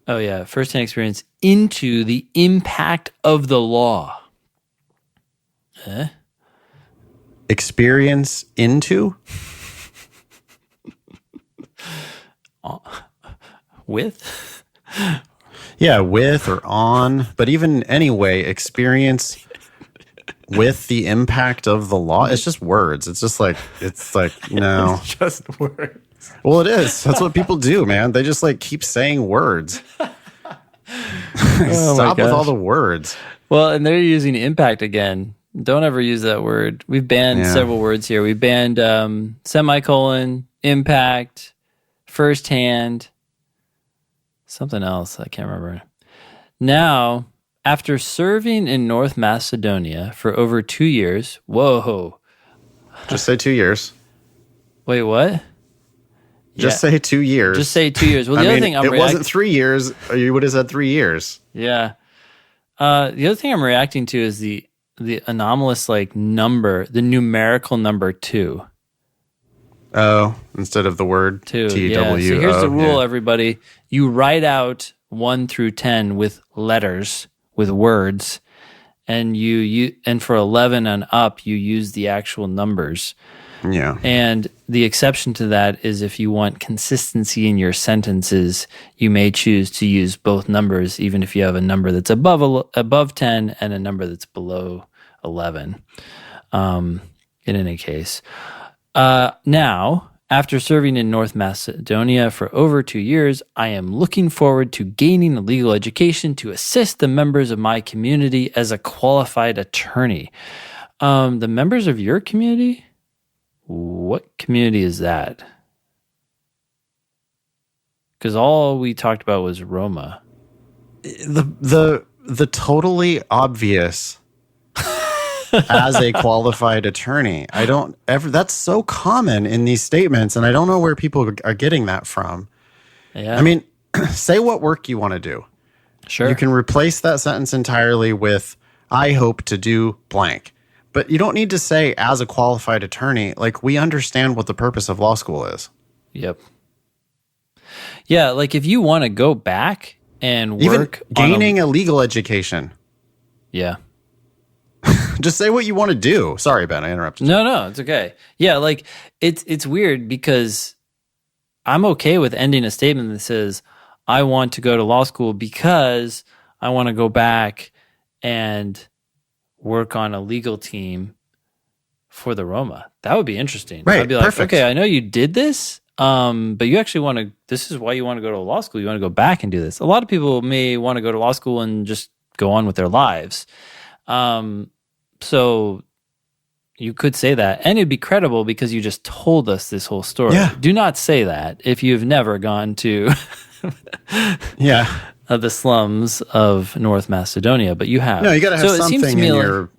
Oh yeah, firsthand experience into the impact of the law. Experience into? With? Yeah, with or on, but even anyway, experience with the impact of the law. It's just words. It's like no. It's just words. Well, it is. That's what people do, man. They just like keep saying words. Stop with all the words. Well, and they're using impact again. Don't ever use that word. We've banned several words here. We banned semicolon, impact, firsthand. Something else, I can't remember. Now, after serving in North Macedonia for over 2 years, whoa. Just say 2 years. Wait, what? Just say 2 years. Just say 2 years. Well, the other thing it wasn't 3 years. You would have said 3 years. Yeah. The other thing I'm reacting to is the anomalous number, the numerical number 2. Oh, instead of the word 2. TW. Yeah. So here's the rule, everybody. You write out 1 through 10 with letters, with words, and and for 11 and up, you use the actual numbers. Yeah. And the exception to that is if you want consistency in your sentences, you may choose to use both numbers, even if you have a number that's above 10 and a number that's below 11. In any case. Now, after serving in North Macedonia for over 2 years, I am looking forward to gaining a legal education to assist the members of my community as a qualified attorney. The members of your community? What community is that? Because all we talked about was Roma. The totally obvious as a qualified attorney. That's so common in these statements, and I don't know where people are getting that from. Yeah. I mean, say what work you want to do. Sure. You can replace that sentence entirely with, I hope to do blank. But you don't need to say, as a qualified attorney, we understand what the purpose of law school is. Yep. Yeah, if you want to go back and work even gaining a legal education. Yeah. Just say what you want to do. Sorry, Ben, I interrupted you. No, it's okay. Yeah, it's weird because I'm okay with ending a statement that says, I want to go to law school because I want to go back and work on a legal team for the Roma. That would be interesting. Right, I'd be like, perfect. Okay, I know you did this, but you actually want to, this is why you want to go to law school. You want to go back and do this. A lot of people may want to go to law school and just go on with their lives. So you could say that, and it'd be credible because you just told us this whole story. Yeah. Do not say that if you've never gone to the slums of North Macedonia, but you have. No, you got to have something in your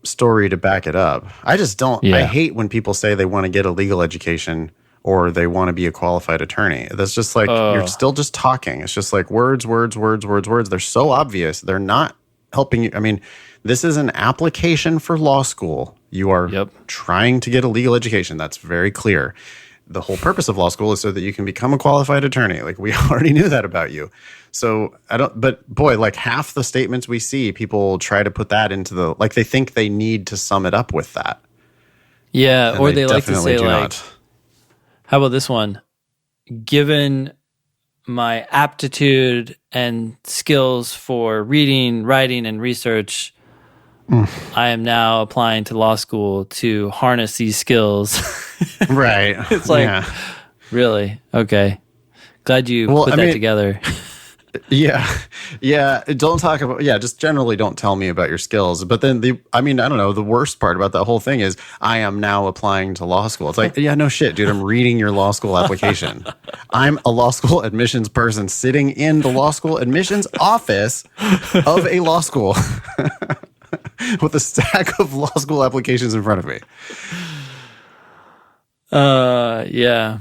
story to back it up. I just don't. Yeah. I hate when people say they want to get a legal education or they want to be a qualified attorney. That's just you're still just talking. It's just words. They're so obvious. They're not helping you. I mean, this is an application for law school. You are trying to get a legal education. That's very clear. The whole purpose of law school is so that you can become a qualified attorney. We already knew that about you. So but boy, half the statements we see, people try to put that into they think they need to sum it up with that. Yeah. Or they like to say not. How about this one? Given my aptitude and skills for reading, writing, and research, I am now applying to law school to harness these skills. Right. It's really? Okay. Glad you put that together. Yeah. Don't talk about, just generally don't tell me about your skills. But then I don't know, the worst part about that whole thing is I am now applying to law school. It's no shit, dude, I'm reading your law school application. I'm a law school admissions person sitting in the law school admissions office of a law school with a stack of law school applications in front of me. Yeah.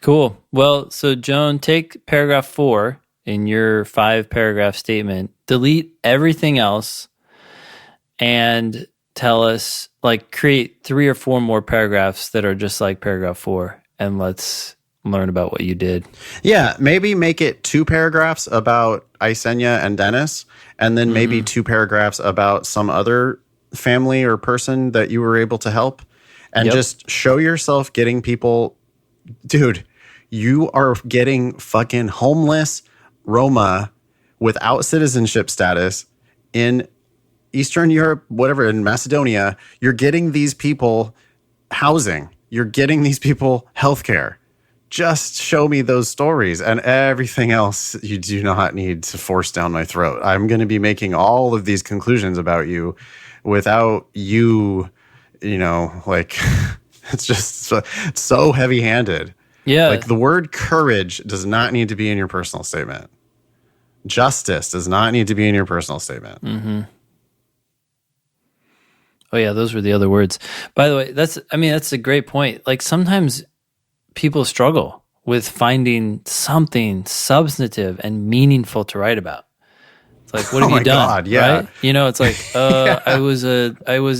Cool. Well, so Joan, take paragraph 4 in your 5-paragraph statement, delete everything else, and tell us, create 3 or 4 more paragraphs that are just like paragraph 4, and let's learn about what you did. Yeah, maybe make it 2 paragraphs about Isenia and Dennis, and then maybe 2 paragraphs about some other family or person that you were able to help, and just show yourself getting people, dude. You are getting fucking homeless Roma without citizenship status in Eastern Europe, whatever, in Macedonia. You're getting these people housing. You're getting these people healthcare. Just show me those stories, and everything else you do not need to force down my throat. I'm going to be making all of these conclusions about you without you, It's just so heavy-handed. Yeah. Like the word courage does not need to be in your personal statement. Justice does not need to be in your personal statement. Mm-hmm. Oh yeah, those were the other words. By the way, that's a great point. Like sometimes people struggle with finding something substantive and meaningful to write about. It's like, what have you done? God, yeah. Right? You know, it's like, yeah. I was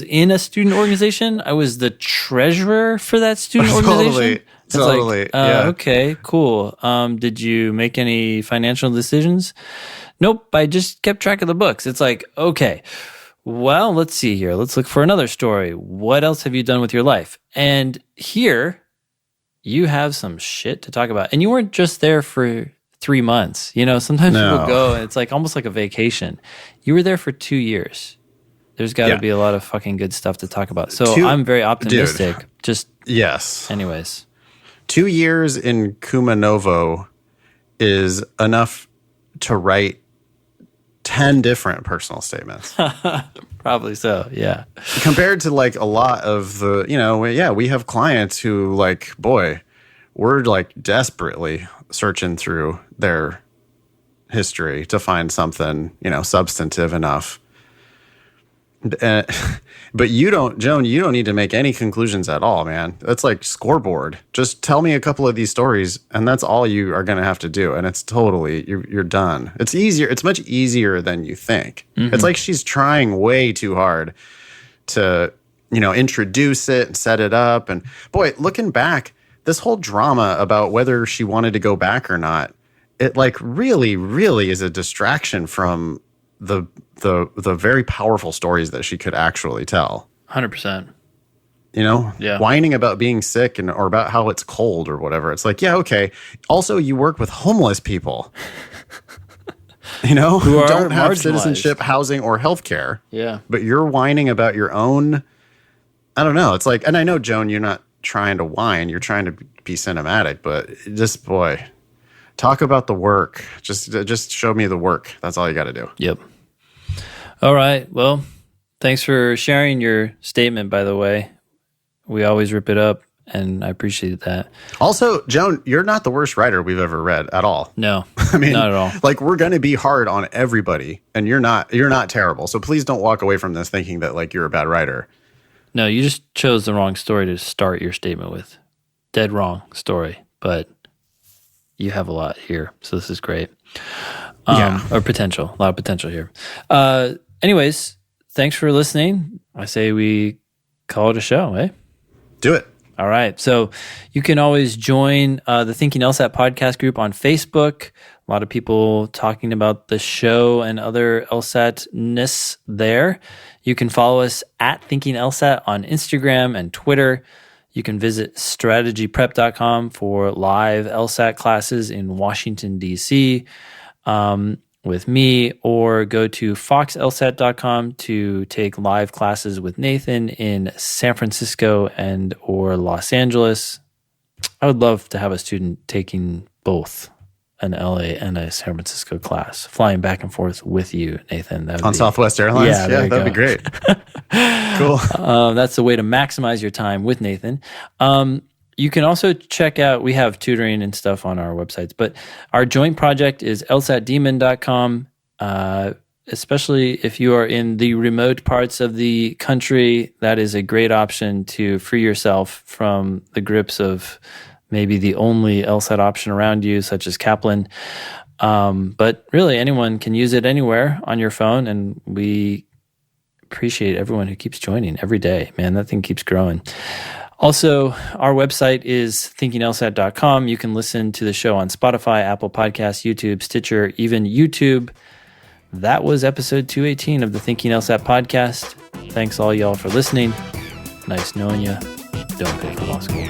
in a student organization. I was the treasurer for that student organization. Totally. Like, okay, cool. Did you make any financial decisions? Nope. I just kept track of the books. It's like, okay, well, let's see here. Let's look for another story. What else have you done with your life? And here you have some shit to talk about. And you weren't just there for 3 months. You know, sometimes people go and it's like almost like a vacation. You were there for 2 years. There's got to be a lot of fucking good stuff to talk about. So I'm very optimistic. Anyways. 2 years in Kumanovo is enough to write 10 different personal statements. Probably so, yeah. Compared to like a lot of the, we have clients who like, boy, we're like desperately searching through their history to find something, substantive enough. But you don't need to make any conclusions at all, man. That's like scoreboard. Just tell me a couple of these stories, and that's all you are going to have to do. And it's totally, you're done. It's easier. It's much easier than you think. Mm-hmm. It's like she's trying way too hard to, introduce it and set it up. And boy, looking back, this whole drama about whether she wanted to go back or not, it like really, really is a distraction from the very powerful stories that she could actually tell. 100%. Whining about being sick or about how it's cold or whatever. It's like, yeah, okay. Also, you work with homeless people, who don't have citizenship, housing, or healthcare. Yeah. But you're whining about your own. I don't know. It's like, and I know, Joan, you're not trying to whine. You're trying to be cinematic, but just, boy, talk about the work. Just show me the work. That's all you got to do. Yep. All right. Well, thanks for sharing your statement, by the way. We always rip it up, and I appreciate that. Also, Joan, you're not the worst writer we've ever read at all. No, I mean, not at all. Like, we're going to be hard on everybody, and you're not terrible. So please don't walk away from this thinking that, like, you're a bad writer. No, you just chose the wrong story to start your statement with. Dead wrong story, but you have a lot here, so this is great. Or potential, a lot of potential here. Anyways, thanks for listening. I say we call it a show, eh? Do it. All right. So you can always join the Thinking LSAT podcast group on Facebook. A lot of people talking about the show and other LSAT-ness there. You can follow us at Thinking LSAT on Instagram and Twitter. You can visit strategyprep.com for live LSAT classes in Washington, D.C., with me, or go to foxlsat.com to take live classes with Nathan in San Francisco and or Los Angeles. I would love to have a student taking both an LA and a San Francisco class, flying back and forth with you, Nathan. On Southwest Airlines? Yeah, that'd be great. Cool. That's the way to maximize your time with Nathan. You can also check out, we have tutoring and stuff on our websites, but our joint project is lsatdemon.com. Especially if you are in the remote parts of the country, that is a great option to free yourself from the grips of maybe the only LSAT option around you, such as Kaplan. But really, anyone can use it anywhere on your phone, and we appreciate everyone who keeps joining every day. Man, that thing keeps growing. Also, our website is thinkinglsat.com. You can listen to the show on Spotify, Apple Podcasts, YouTube, Stitcher, even YouTube. That was episode 218 of the Thinking LSAT podcast. Thanks all y'all for listening. Nice knowing you. Don't pay for law school.